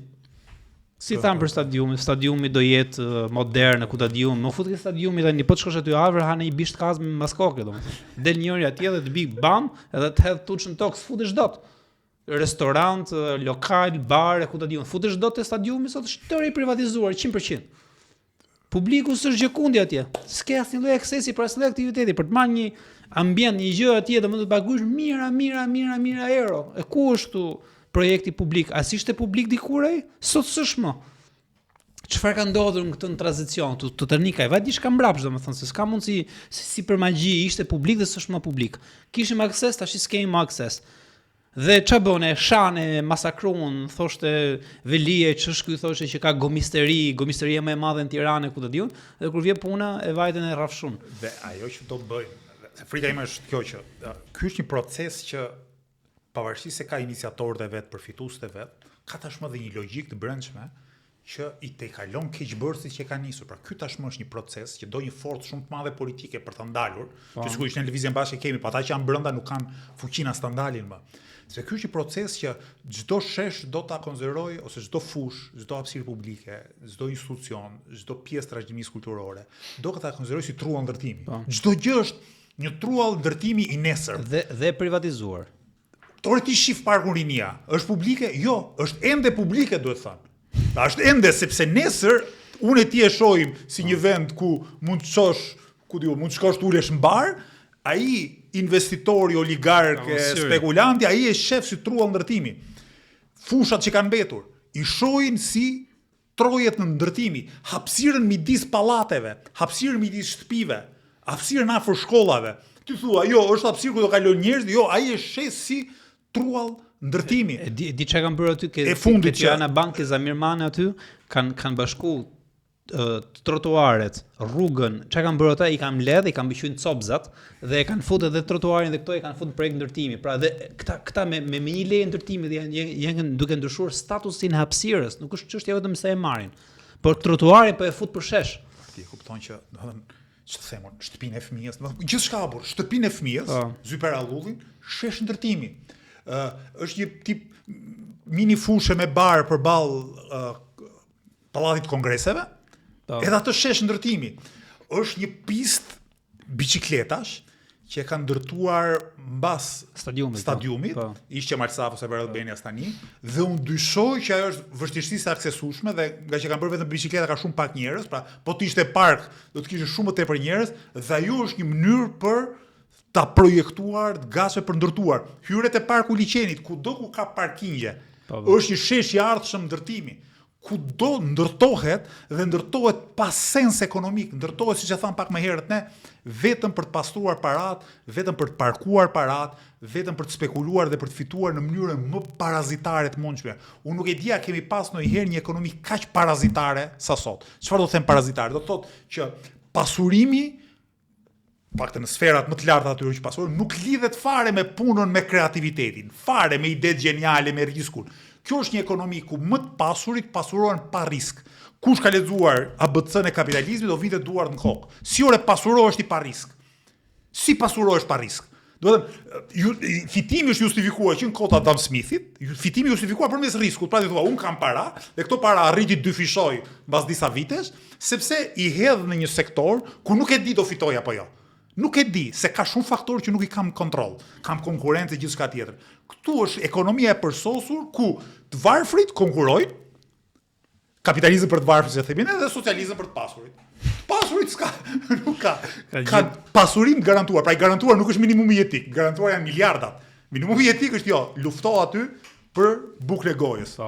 Si thamë për stadiumi do jetë modern, ku ta diun, më fut ke stadiumi tani, po të shkosh aty afër, ha në një bisht kaz me maskoke, domethënë. Del njëri atje dhe të big bam, edhe të hedh tuçën tokë, s'futesh dot. Restorant, lokal, bar, ku ta diun, futesh dot te stadiumi sot është tërë i privatizuar 100%. Publiku s'është gjekundi atje. S'ke asnjë lloj aksesi për asnjë aktiviteti, për të marrë një ambient, një gjë atje, domethënë të paguash mira euro. E ku është këtu projekti publik? As ishte publik dikur ai? Sot s'është më. Çfarë ka ndodhur në këtë tranzicion? Tu tërnikaj, vaj diçka mbrapsht, domethënë se s'ka mundsi si për magji ishte publik dhe s'është më publik. Kishim akses, tash s'kemi më akses. Dhe ç'a bëne, shane, masakruan, thoshte Velie, ç'është ky, thoshte që ka gomisteria më e madhe në Tiranë, ku do diun, dhe kur vjen puna e vajten e rrafshun. Dhe ajo që do bëjmë, frika ime është kjo që ky është një proces që pavarësisht se ka iniciatorët e vet, përfituesit e vet, ka tashmë dhe një logjik të brendshme që i tejkalon keqbërësit që ka nisur. Pra ky tashmë është një proces që do një forcë shumë të madhe politike për ta ndalur, që sigurisht në televizion bashkë kemi, pa ata që janë brenda nuk kanë fuqinë as ta ndalin më. Se ky është një proces që çdo shesh do ta konzervojë ose çdo fush, çdo hapësirë publike, çdo institucion, çdo pjesë trashëgimisë kulturore, do ta konzervojë si truall ndërtimi. Çdo gjë është një truall ndërtimi i nesër. Dhe privatizuar. Teoretikisht shif parkun Rinia, është publike? Jo, është ende publike, duhet thënë. Ta është ende sepse nesër unë e ti e shohim si një vend ku mund të shosh, mund të shkosh të ulesh në bar, ai investitori, oligark, spekulanti, ai e shef si truall ndërtimi. Fushat që kanë mbetur i shohin si trojet në ndërtimi, hapësirën midis pallateve, hapësirën midis shtëpive, hapësirën afër shkollave. Ti thua, jo, është hapësirë ku do kalojnë njerëz, jo, ai e sheh si truall ndërtimi. Di çka kanë bërë aty e fundit që ana banke Zamirmane aty kanë bashku trotuaret, rrugën, çka kanë bërë ata, i kanë mbledh, i kanë mbëshuar copzat dhe e kanë futur edhe trotuarin dhe këto e kanë futur projekt ndërtimi. Pra dhe këta me një leje ndërtimi janë duke ndryshuar statusin e hapësirës, nuk është çështja vetëm se e marrin. Por trotuarin po e fut për shesh. Ti kupton që, domethënë, ç'të them, shtëpinë e fëmijës, domethënë gjithçka hapur, shtëpinë e fëmijës, zyper allullin, shesh ndërtimi. Është një tip mini fushë me bar përballë pallatit kongreseve. Edhe atë shesh ndërtimi. Është një pistë biçikletash që e kanë ndërtuar mbas stadiumit, ishte Marsaf ose Ver Albanias tani, dhe unë dyshoj që ajo është vështirësisht e aksesueshme dhe nga që kanë bërë vetëm biçikleta ka shumë pak njerëz, pra po të ishte park do të kishte shumë më tepër njerëz, dhe ajo është një mënyrë për ta projektuar, të gatshme për ndërtuar. Hyret e parku liçenit, kudo ku ka parkingje, është një shesh i ardhshëm ndërtimi. Kudo ndërtohet dhe ndërtohet pa sens ekonomik, ndërtohet siç e tham pak më herët ne, vetëm për të pastruar parat, vetëm për të parkuar parat, vetëm për të spekuluar dhe për të fituar në mënyrën më parazitare të mundshme. Unë nuk e di a kemi pas ndonjëherë një ekonomi kaq parazitare sa sot. Çfarë do të them parazitare? Do të thotë që pasurimi, paktën në sferat më të larta atyre që pasurojnë, nuk lidhet fare me punën, me kreativitetin, fare me idetë geniale, me riskun. Kjo është një ekonomi ku më të pasurit pasurohen pa risk. Kush ka lexuar ABC-n e kapitalizmit do vite duart në kokë. Si ore pasurohesh ti pa risk? Si pasurohesh pa risk? Do të thënë, fitimi është justifikuar që në kohën e Adam Smithit, fitimi justifikuar përmes riskut. Pra ti thua, un kam para dhe këto para arriti dyfishoj mbas disa vitesh, sepse i hedh në një sektor ku nuk e di do fitoj apo jo. Nuk e di, se ka shumë faktorë që nuk i kam kontroll. Kam konkurrencë e gjithçka tjetër. Këtu është ekonomia e përsosur ku të varfrit konkurrojnë, kapitalizëm për të varfrit se themin, dhe socializëm për të pasurit. Pasurit nuk ka pasurim të garantuar. Pra i garantuar nuk është minimumi jetik, garantuar janë miliardat. Minimumi jetik është jo, lufto aty për bukën e gojës.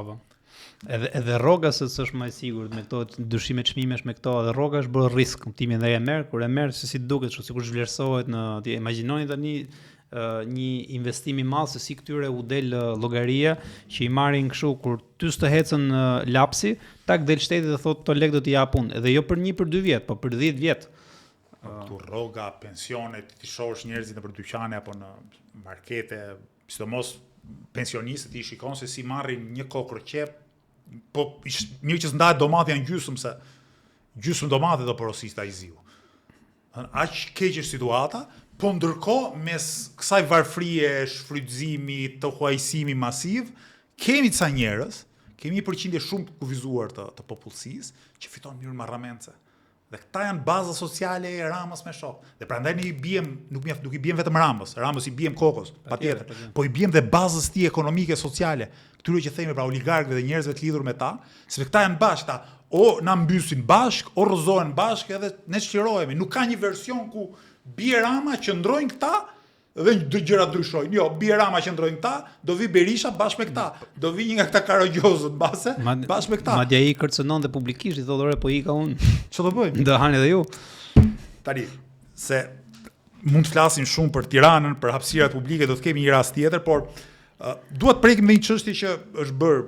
Edhe rroga se s'është më e sigurt me këto dyshime çmimesh me këto, edhe rroga është bërë risk, kuptimin dhe e merr, kur e merr se si duket, kështu sikur zhvlerësohet në, ti imagjinoni tani një investim i madh se si këtyre u del llogaria që i marrin kështu kur tys të hecën lapsi, tak del shteti dhe thotë to lek do t'i jap unë, edhe jo për 1 për 2 vjet, po për 10 vjet. Këtu rroga, pensionet, ti shohësh njerëzit nëpër dyqane apo në markete, sidomos pensionistët i shikon se si marrin një kokër qep Po mirë që s'ndahet domati janë gjysmë se gjysmë domate do porosiste ai ziu. Aq keq është situata, po ndërkohë mes kësaj varfrie, shfrytëzimi, të huajsimi masiv, kemi ca njerëz, kemi një përqindje shumë të kufizuar të popullsisë që fiton në mënyrë marramendse. Dhe këta janë baza sociale e Ramës me shok. Dhe prandaj ne i biem, nuk i biem vetëm Ramës i biem kokës, patjetër. Po i biem dhe bazës tij ekonomike, sociale, këtyre që themi pra oligarkëve dhe njerëzve të lidhur me ta, sepse këta janë bashkë, ta o na mbysin bashk, o rrëzohen bashk edhe ne çlirohemi. Nuk ka një version ku bie Rama qëndrojnë këta dhe gjërat ndryshojnë. Jo, bie Rama qëndrojnë këta, do vi Berisha bashkë me këta. Do vi një nga këta Karagjozët base bashkë me këta. Madje ai kërcënon dhe publikisht i thotë ore po ika unë. Ç'do bëjmë? Do hani edhe ju. Tani, se mund të flasim shumë për Tiranën, për hapësirat publike, do të kemi një rast tjetër, por duhet prekim me një çështje që është bërë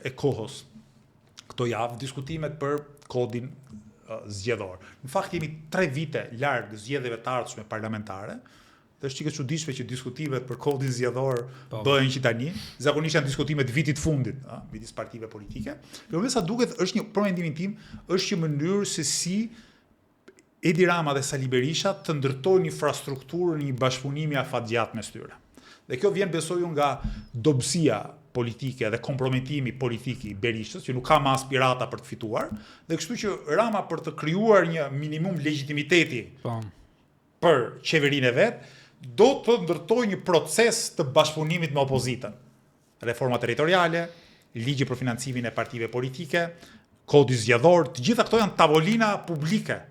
e kohës. Këto javë diskutimet për kodin zgjedhor. Në fakt jemi 3 vite larg zgjedhjeve të ardhshme parlamentare. Dhe është çike çuditshme që diskutimet për kodin zgjedhor bëhen që tani. Zakonisht janë diskutimet vitit fundit, midis partive politike. Por me sa duket është një për mendimin tim, është një mënyrë se si Edi Rama dhe Sali Berisha të ndërtojnë infrastrukturën një bashkëpunimi afatgjat mes tyre. Dhe kjo vjen besoj unë nga dobësia politike dhe kompromitimi politik i Berishës, që nuk ka më aspirata për të fituar, dhe kështu që Rama për të krijuar një minimum legitimiteti për qeverinë e vet, do të ndërtojë një proces të bashkëpunimit me opozitën. Reforma territoriale, ligji për financimin e partive politike, kodi zgjedhor, të gjitha këto janë tavolina publike.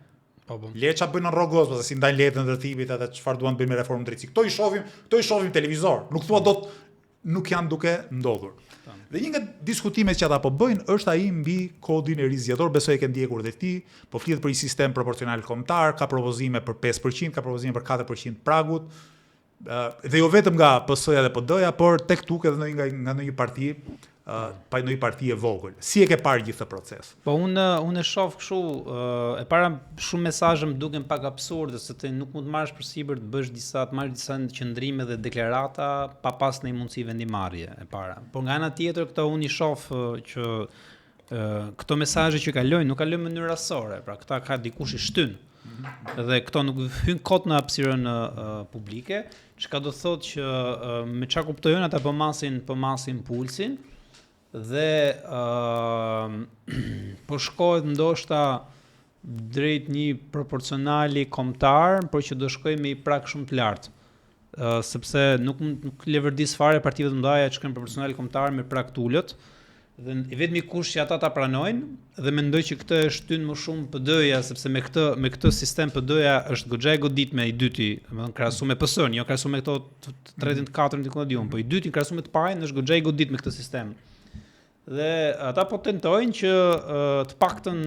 Leça bëjnë në rrogos, pse si ndajnë letën e ndërtimit edhe çfarë duan të bëjnë me reformën drejtësisë. Këto i shohim televizor. Nuk thua dot nuk janë duke ndodhur. Dhe një nga diskutimet që ata po bëjnë është ai mbi kodin e ri zgjedhor, besoj e ke ndjekur dhe ti, po flitet për një sistem proporcional kombëtar, ka propozime për 5%, ka propozime për 4% pragut. Dhe jo vetëm nga PS-ja dhe PD-ja, por tek tuk edhe nga ndonjë parti, pa ndonjë parti e vogël. Si e ke parë gjithë këtë proces? Po unë e shoh kështu, e para shumë mesazhe më duken pak absurde, se ti nuk mund të marrësh përsipër të marrësh disa qëndrime dhe deklarata pa pas ndonjë mundësi vendimarrje e para. Por nga ana tjetër këto unë i shoh që këto mesazhe që kalojnë nuk kalojnë në mënyrë rastësore, pra këta ka dikush i shtyn. Dhe këto nuk hyn kot në hapësirën publike, çka do thotë që me çka kuptojnë ata po masin pulsin dhe po shkohet ndoshta drejt një proporcionali kombëtar, por që do shkojë me i prag shumë të lartë. Sepse nuk levërdis fare partive të mëdha që kanë proporcional kombëtar me prag të ulët. Dhe vetmi kush që ata ta pranojnë dhe mendoj që këtë e shtyn më shumë PD-ja, sepse me këtë sistem PD-ja është goxha e goditme i dyti, domethënë krahasuar me PS-n, jo krahasuar me këto të tretin, të katërin diku diun, po i dyti krahasuar me të parin është goxha i goditme këtë sistem. Dhe ata po tentojnë që të paktën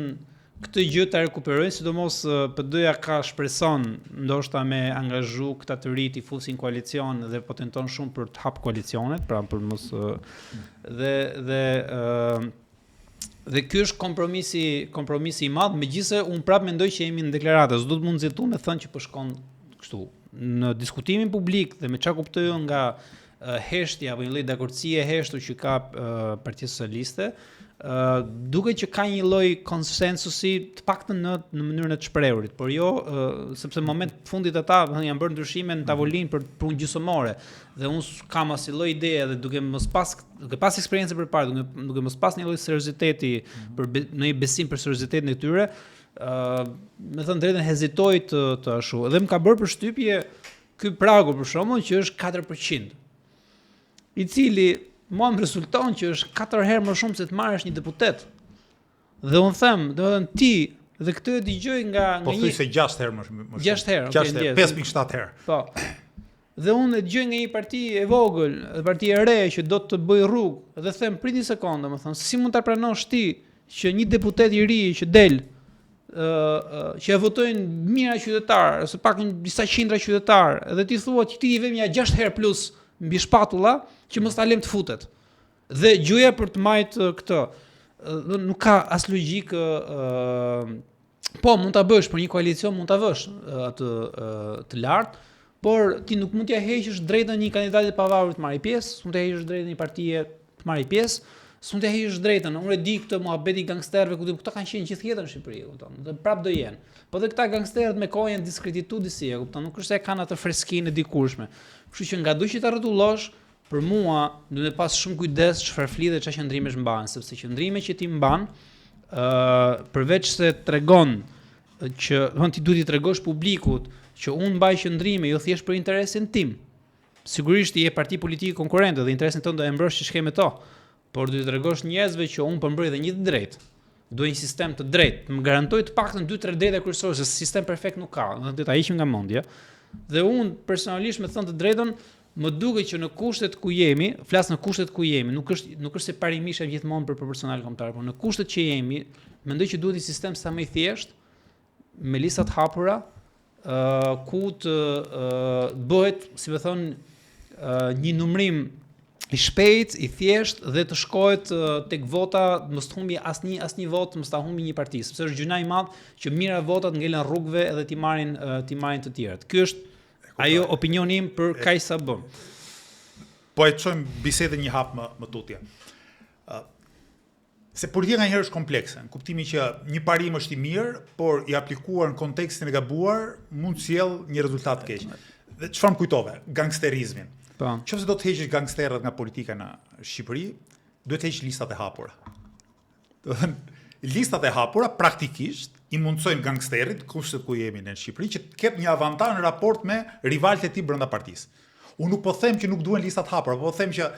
këtë gjë ta rekuperojnë, sidomos PD-ja ka shpreson ndoshta me angazhu këta të rit i fusin koalicion dhe po tenton shumë për të hap koalicionet, pra për mos dhe ky është kompromisi i madh, megjithëse un prap mendoj që jemi në deklarata, s'do të mund nxjertu me thënë që po shkon kështu. Në diskutimin publik dhe me çka kuptoj nga heshtja apo një lloj dakordësie e heshtur që ka Partia Socialiste, duket që ka një lloj konsensusi të paktën në mënyrën e të shprehurit, por jo sepse në moment të fundit ata janë bërë ndryshime në tavolinë për punë gjysmore dhe unë kam asnjë lloj ideje dhe duke pas eksperiencë përpara, duke mos pas një lloj serioziteti për në një besim për seriozitetin e tyre, me thënë drejtën hezitoj të ashtu. Dhe më ka bërë përshtypje ky pragu për shembull që është 4%, i cili mua më rezulton që është 4 herë më shumë se të marrësh një deputet. Dhe unë them, domethënë ti dhe këtë e dëgjoj nga po thuj se 6 herë më shumë. 6 herë, okay, 5.7 herë. Po. Dhe unë e dëgjoj nga një parti e vogël, parti e re që do të bëj rrugë dhe them prit një sekondë, domethënë si mund ta pranosh ti që një deputet i ri që del që e votojnë mijëra qytetarë, ose pak disa qindra qytetarë, dhe ti thua që ti i vëmë ja 6 herë plus mbi shpatulla që mos ta lëm të futet. Dhe gjuja për të majtë këtë, nuk ka as logjik, po mund ta bësh për një koalicion, mund ta vësh atë të lartë, por ti nuk mund t'ja heqësh drejtën një kandidati të pavarur të marrë pjesë, mund t'ja heqësh drejtën një partie të marrë pjesë, s'mund të heqësh drejtën. Unë e di këtë muhabeti gangsterëve ku këto kanë qenë gjithë jetën në Shqipëri, kupton. Dhe prap do jenë. Po dhe këta gangsterët me kohë janë diskredituar disi, e kupton. Nuk është se kanë atë freskinë e dikurshme. Kështu që nga që ta rrotullosh, për mua duhet të pas shumë kujdes çfarë flidhe çfarë qëndrimesh mban, sepse qëndrime që ti mban, përveç se tregon që ti duhet i tregosh publikut që unë mbaj qëndrime jo thjesht për interesin tim. Sigurisht je parti politike konkurrente dhe interesin tënd do e mbrosh që shkeme to, por duhet të tregosh njerëzve që unë po mbroj dhe një të drejtë. Duhet një sistem të drejtë, më garantoj të paktën 2-3 drejta kryesore, se sistem perfekt nuk ka, do ta hiqim nga mendja. Dhe unë personalisht me thënë të drejtën, më duket që në kushtet ku jemi, flas në kushtet ku jemi, nuk është se parimisht e gjithmonë për proporcional kombëtar, por në kushtet që jemi, mendoj që duhet një sistem sa më i thjeshtë, me lista të hapura, ku të bëhet, si më thon, një numërim i shpejt, i thjesht dhe të shkohet tek vota, mos të humbi asnjë vot, mos ta humbi një parti, sepse është gjëna e madh që mira votat ngelen rrugëve edhe ti marrin të tjerët. Ky është ajo opinioni im për kaq sa bën. Po e çojmë bisedën një hap më tutje. Se politika njëherë është komplekse, në kuptimin që një parim është i mirë, por i aplikuar në kontekstin e gabuar mund të sjellë një rezultat të keq. Dhe çfarë më kujtove? Gangsterizmin. Po. Nëse do të heqësh gangsterët nga politika në Shqipëri, duhet të heqësh listat e hapura. Do të thënë, listat e hapura praktikisht i mundsojnë gangsterit, kushtet ku jemi në Shqipëri, që të ketë një avantazh në raport me rivalët e tij brenda partisë. Unë nuk po them që nuk duhen listat hapura, po them që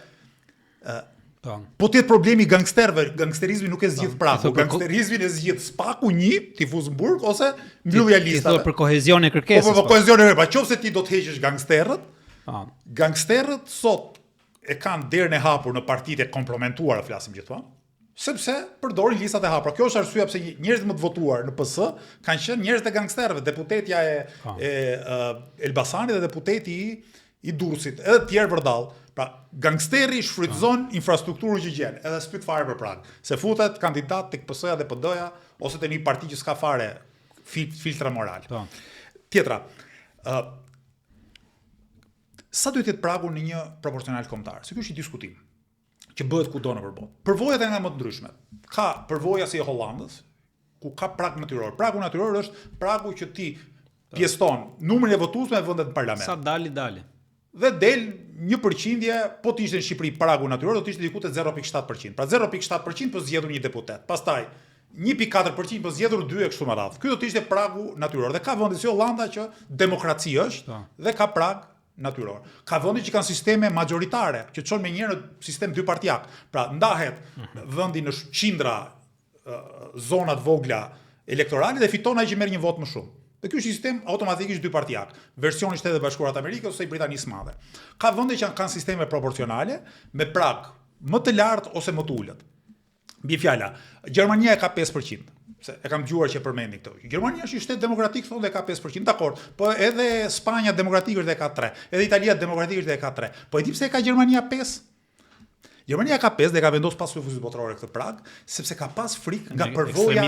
po tjetë problemi gangsterëve, gangsterizmi nuk e zgjidh Pragu, gangsterizmin e zgjidh Spaku 1, Tifuzmburg ose mbyllja listave. Ti thua për kohezion e kërkesës. Po kohezion e kërkesës. Nëse ti do të heqësh gangsterët, gangsterët sot e kanë derën e hapur në partitë e komprometuara, flasim gjithmonë, sepse përdorin listat e hapura. Kjo është arsyeja pse njerëzit më të votuar në PS kanë qenë njerëz të gangsterëve, deputetja e Elbasanit dhe deputeti i Durrësit, edhe të tjerë vërdall. Pra, gangsteri shfrytëzon infrastrukturën që gjen, edhe s'pyet fare për Prag. Se futet kandidat tek PS-ja dhe PD-ja ose te një parti që s'ka fare filtra moral. Tjetra, sa duhet të jetë Pragu në një proporcional kombëtar? Se ky është një diskutim që bëhet kudo nëpër botë. Përvojat janë më të ndryshme. Ka përvoja si e Hollandës, ku ka prag natyror. Pragu natyror është pragu që ti pjeston numrin e votuesve në vendet në parlament. Sa dali. Dhe del 1%, po të ishte në Shqipëri pragu natyror, do të ishte diku te 0.7%. Pra 0.7% po zgjedhur një deputet. Pastaj 1.4% po zgjedhur 2 e kështu me radhë. Ky do të ishte pragu natyror. Dhe ka vende si Hollanda që demokraci është dhe ka prag natyror. Ka vende që kanë sisteme majoritare, që çon me njëherë në sistem dypartiak. Pra ndahet vendi në qindra zona të vogla elektorale dhe fiton ai që merr një vot më shumë. Dhe ky është sistem automatikisht dypartiak, versioni i Shtetit Bashkuar të Amerikës ose i Britanisë së Madhe. Ka vende që kanë sisteme proporcionale me prag më të lartë ose më të ulët. Mbi fjala, Gjermania e ka 5%. Se e kam dëgjuar që përmendni këtë. Gjermania është një shtet demokratik, thonë dhe ka 5%, dakor. Po edhe Spanja demokratike është dhe ka 3. Edhe Italia demokratike është dhe ka 3. Po e di pse ka Gjermania 5? Gjermania ka 5 dhe ka vendosur pas luftë botërore këtë prag, sepse ka pas frikë nga përvoja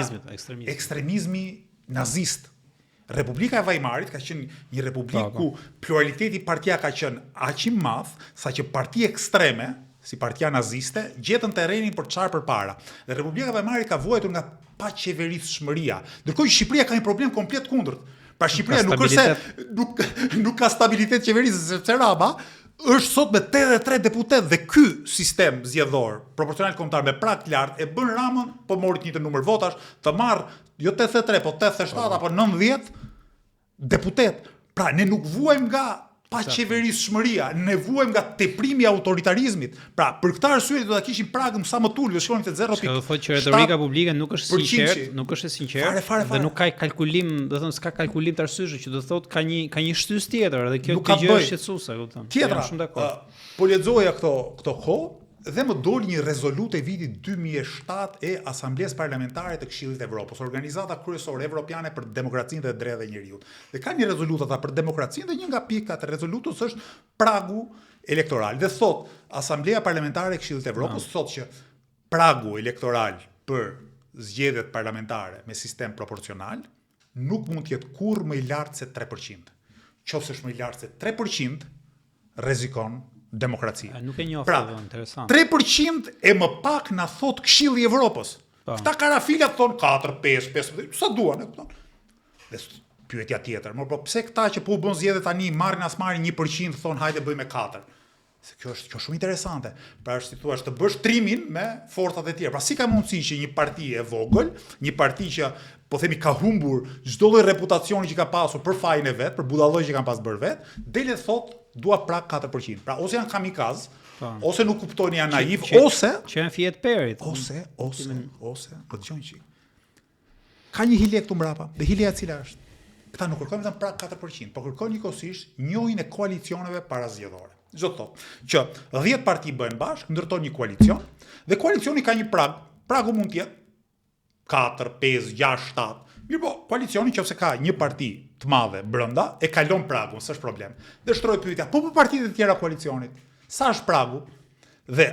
ekstremizmi nazist. Republika e Weimarit ka qenë një republikë ku pluraliteti partijak ka qenë aq i madh, saqë parti ekstreme, si partia naziste, gjetën terrenin për çfarë përpara. Dhe Republika e Weimarit ka vuajtur nga paqeveritshmëria. Ndërkohë Shqipëria ka një problem komplet kundërt. Pra Shqipëria nuk është se nuk ka stabilitet qeverisë, sepse Rama është sot me 83 deputet dhe ky sistem zgjedhor proporcional kombëtar me prag të lartë e bën Ramën, po mori një numër votash, të marr jo 83, po 87 apo 90 deputet. Pra ne nuk vuajmë nga paqeveritshmëria, ne vuajmë nga teprimi i autoritarizmit. Pra për këtë arsye do ta kishim pragën sa më të ulët, shkonim te 0.7. Do thotë që retorika publike nuk është sinqert, nuk është e sinqertë dhe nuk ka kalkulim, do të thonë s'ka kalkulim të arsyeshëm, që do thotë ka një shtys tjetër dhe kjo gjë është shqetësuese, kupton. Tjetra, shumë dakord. Po lexoja këto kohë dhe më doli një rezolutë e vitit 2007 e Asamblesë Parlamentare të Këshillit të Evropës, organizata kryesore evropiane për demokracinë dhe drejtat e njerëzit. Dhe ka një rezolutë ata për demokracinë dhe një nga pikat e rezolutës është pragu elektoral. Dhe thot Asamblea Parlamentare e Këshillit të Evropës thot që pragu elektoral për zgjedhjet parlamentare me sistem proporcional nuk mund të jetë kurrë më i lartë se 3%. Nëse është më i lartë se 3%, rrezikon demokraci. Nuk e njoh, interesant. 3% e më pak na thot Këshilli i Evropës. Këta karafilat thon 4, 5, 5, sa duan, e kupton? Dhe pyetja tjetër, po pse këta që po u bën zgjedhje tani marrin 1% thon hajde bëjmë 4. Se kjo është shumë interesante. Pra është si thua të bësh trimin me forcat e tjera. Pra si ka mundësi që një parti e vogël, një parti që po themi ka humbur çdo lloj reputacioni që ka pasur për fajin e vet, për budalloj që kanë pas bërë vet, dele thot dua prag 4%. Pra ose janë kamikaz, ose nuk kuptojnë, janë naiv, ose që janë fjet perit. Ose, po dëgjoni çik. Ka një hile këtu mbrapa, dhe hileja e cila është? Këta nuk kërkojnë vetëm prag 4%, por kërkojnë njëkohësisht njohjen e koalicioneve parazgjedhore. Çdo thotë që 10 parti bëhen bashkë, ndërtojnë një koalicion, dhe koalicioni ka një prag. Pragu mund të jetë 4, 5, 6, 7. Mirë po, koalicioni nëse ka një parti të madhe brenda, e kalon pragun, s'është problem. Dhe shtrohet pyetja, po partitë e tjera koalicionit, sa është pragu? Dhe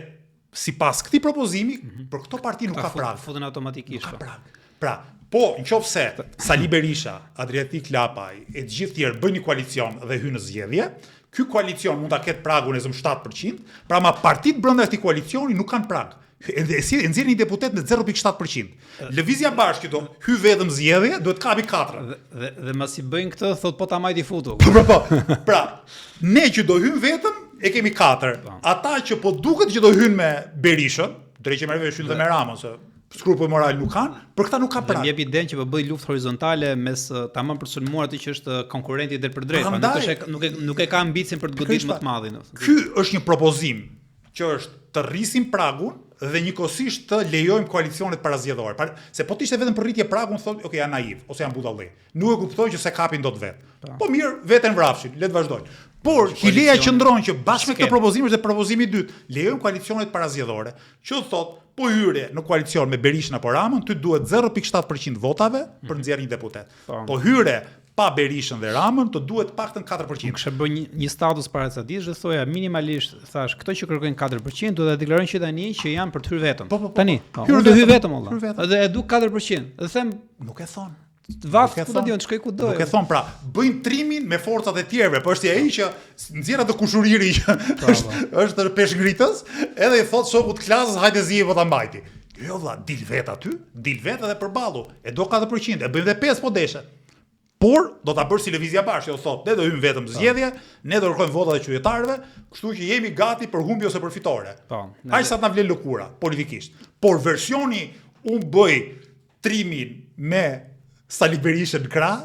sipas këtij propozimi, për këto parti nuk ka prag. Futen automatikisht. Nuk ka prag. Pra, po nëse Sali Berisha, Adriatik Lapaj e të gjithë tjerë bëjnë një koalicion dhe hynë në zgjedhje, ky koalicion mund ta ketë pragun e 7%, pra ma partitë brenda këtij koalicioni nuk kanë prag. E nxjerrin një deputet me 0.7%. Lëvizja Bashkë do hy vetëm zgjedhje, duhet kapi 4. Dhe masi bëjnë këtë, thot po ta majti futu. Po. Pra, ne që do hym vetëm e kemi 4. Ata që po duket që do hynë me Berishën, drejtë me hynë dhe me Ramën, se skrupull moral nuk kanë, për këta nuk ka prag. Dhe më jep idenë që po bëj luftë horizontale mes tamam për sulmuar atë që është konkurrenti drejt për drejt, nuk e ka ambicin për të goditur më të madhin. Ky është një propozim që është të rrisim pragun dhe njëkohësisht të lejojmë koalicionet parazgjedhore. Se po të ishte vetëm për rritje pragun, thotë, okay, janë naiv ose janë budallë. Nuk e kuptojnë që se kapin dot vet. Po mirë, veten vrapshin, le të vazhdojnë. Por hileja qëndron që bashkë me këtë propozim është propozimi i dytë, lejojmë koalicionet parazgjedhore, që thotë, po hyre në koalicion me Berishën apo Ramën, ty duhet 0.7% votave për nxjerrë një deputet. Po hyre pa Berishën dhe Ramën, të duhet paktën 4%. Kishte bën një status para ca ditësh dhe thoja minimalisht, thash, këto që kërkojnë 4% duhet ta deklarojnë që tani që janë për të hyrë vetëm. Tani, unë do hyj vetëm valla. Dhe e du 4%. Dhe them, nuk e thon. Vaftë ku do diun, shkoj ku do. Nuk e thon, pra, bëjnë trimin me forcat e tjerëve, po është ai që nxjerr atë kushuriri që është peshngritës, edhe i thot shokut klasës, hajde zije vota mbajti. Jo valla, dil vet aty, dil vet edhe përballu. E do 4%, e bëjmë edhe 5 po deshe. Por do ta bësh si Lëvizja Bashkë, do thotë, ne do hym vetëm zgjedhje, ne do kërkojmë votat e qytetarëve, kështu që jemi gati për humbje ose për fitore. Aq sa të na vlen lëkura politikisht. Por versioni unë bëj trimin me Sali Berishën në krah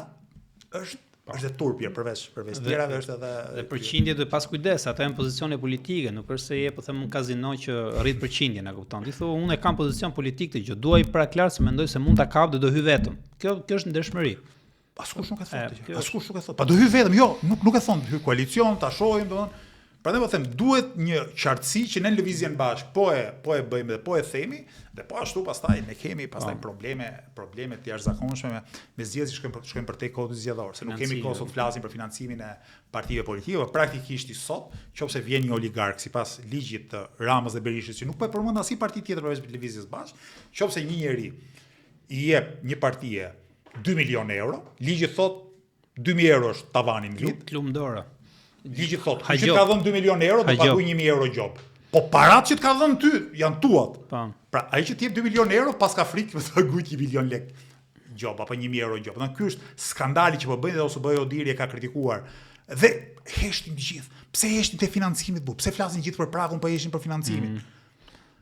është e turpje përveç tjerave është edhe dhe përqindje do pas kujdes, ata janë pozicione politike, nuk është se je po them un kazino që rrit përqindjen, e kupton. Ti thua unë e kam pozicion politik të gjë, duaj pra klar se mendoj se mund ta kap dhe do hy vetëm. Kjo është ndershmëri. Askush nuk e thotë. Askush nuk e thotë. Pa do hy vetëm, jo, nuk e thon, hy koalicion, ta shohim, domethënë. Prandaj po them, duhet një qartësi që ne në lëvizjen bashkë po e bëjmë dhe po e themi, dhe po ashtu pastaj ne kemi pastaj probleme të jashtëzakonshme me zgjedhje që shkojnë për te kodit zgjedhor, se nuk kemi kohë sot të flasim për financimin e partive politike, praktikisht i sot, nëse vjen një oligark sipas ligjit të Ramës dhe Berishës, që nuk po e përmend asnjë parti tjetër përveç lëvizjes bashkë, nëse një njeri i jep një partie 2 milion euro, ligji thot 2.000 euro është tavani në vit. Lumdora. Ligji thot, që të ka dhënë 2 milion euro, do paguaj 1.000 euro gjob. Po parat që të ka dhënë ty, janë tuat. Pra, ai që të jep 2 milion euro, pas ka frikë të paguaj 1 milion lek gjob, apo 1.000 euro gjob. Ky është skandali që po bëjnë dhe ose bëjë Odiri e ka kritikuar. Dhe heshtin të gjithë. Pse heshtin te financimit bu? Pse flasin gjithë për pragun, po heshin për financimin?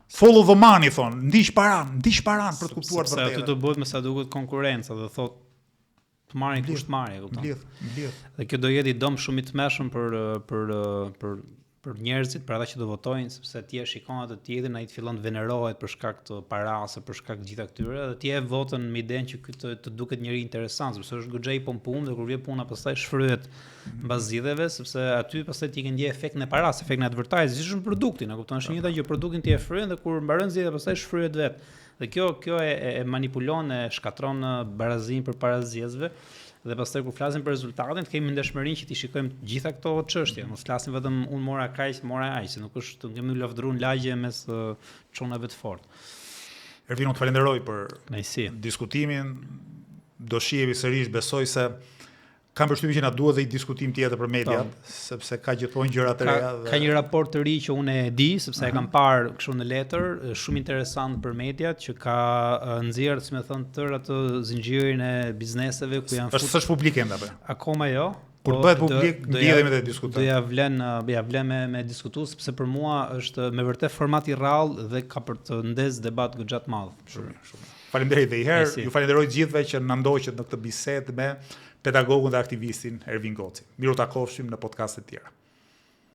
Follow the money, thonë, ndiq paran për të kuptuar të vërtetën. Se aty do bëhet me sa duket konkurrenca, dhe thotë të marrin kush të marrë, e kupton. Mbledh. Dhe kjo do jetë i dëm shumë i tmeshëm për njerëzit, për ata që do votojnë, sepse ti e shikon atë tjetrin, ai të fillon të venerohet për shkak të parasë, për shkak të gjitha këtyre, dhe ti e votën me idenë që ky të duket njëri interesant, sepse është goxhë i pompum dhe kur vjen puna pastaj shfryhet mbas zgjidhjeve, sepse aty pastaj ti ke ndje efektin e parasë, efektin e advertising, si është produktin, e kupton, është njëjta gjë, produktin ti e fryn dhe kur mbaron zgjidhja pastaj shfryhet vet. Dhe kjo e manipulon, e shkatron barazinë për para zgjedhjeve. Dhe pastaj kur flasim për rezultatin, kemi ndershmërinë që ti shikojmë gjitha këto çështje, mos flasim vetëm unë mora kaq, se nuk është të kemi lavdruar lagje mes çonave të fortë. Ervin, unë të falenderoj për diskutimin. Do shihemi sërish, besoj se Kam përshtypjen që na duhet dhe i diskutim tjetër për mediat, sepse ka gjithmonë gjëra të reja. Ka një raport të ri që unë e di, sepse e kam parë kështu në letër, shumë interesant për mediat, që ka nxjerrë, si më thon, tërë atë zinxhirin e bizneseve ku janë futur. Është publik ende apo? Akoma jo. Kur bëhet publik, mbledhemi dhe diskutojmë. Do ja vlen me diskutues, sepse për mua është me vërtet format i rrallë dhe ka për të ndes debat goxha të madh. Shumë. Faleminderit dhe i herë, ju falenderoj gjithëve që na ndoqët në këtë bisedë me pedagogun dhe aktivistin Ervin Goci. Miru takofshim në podcaste tjera.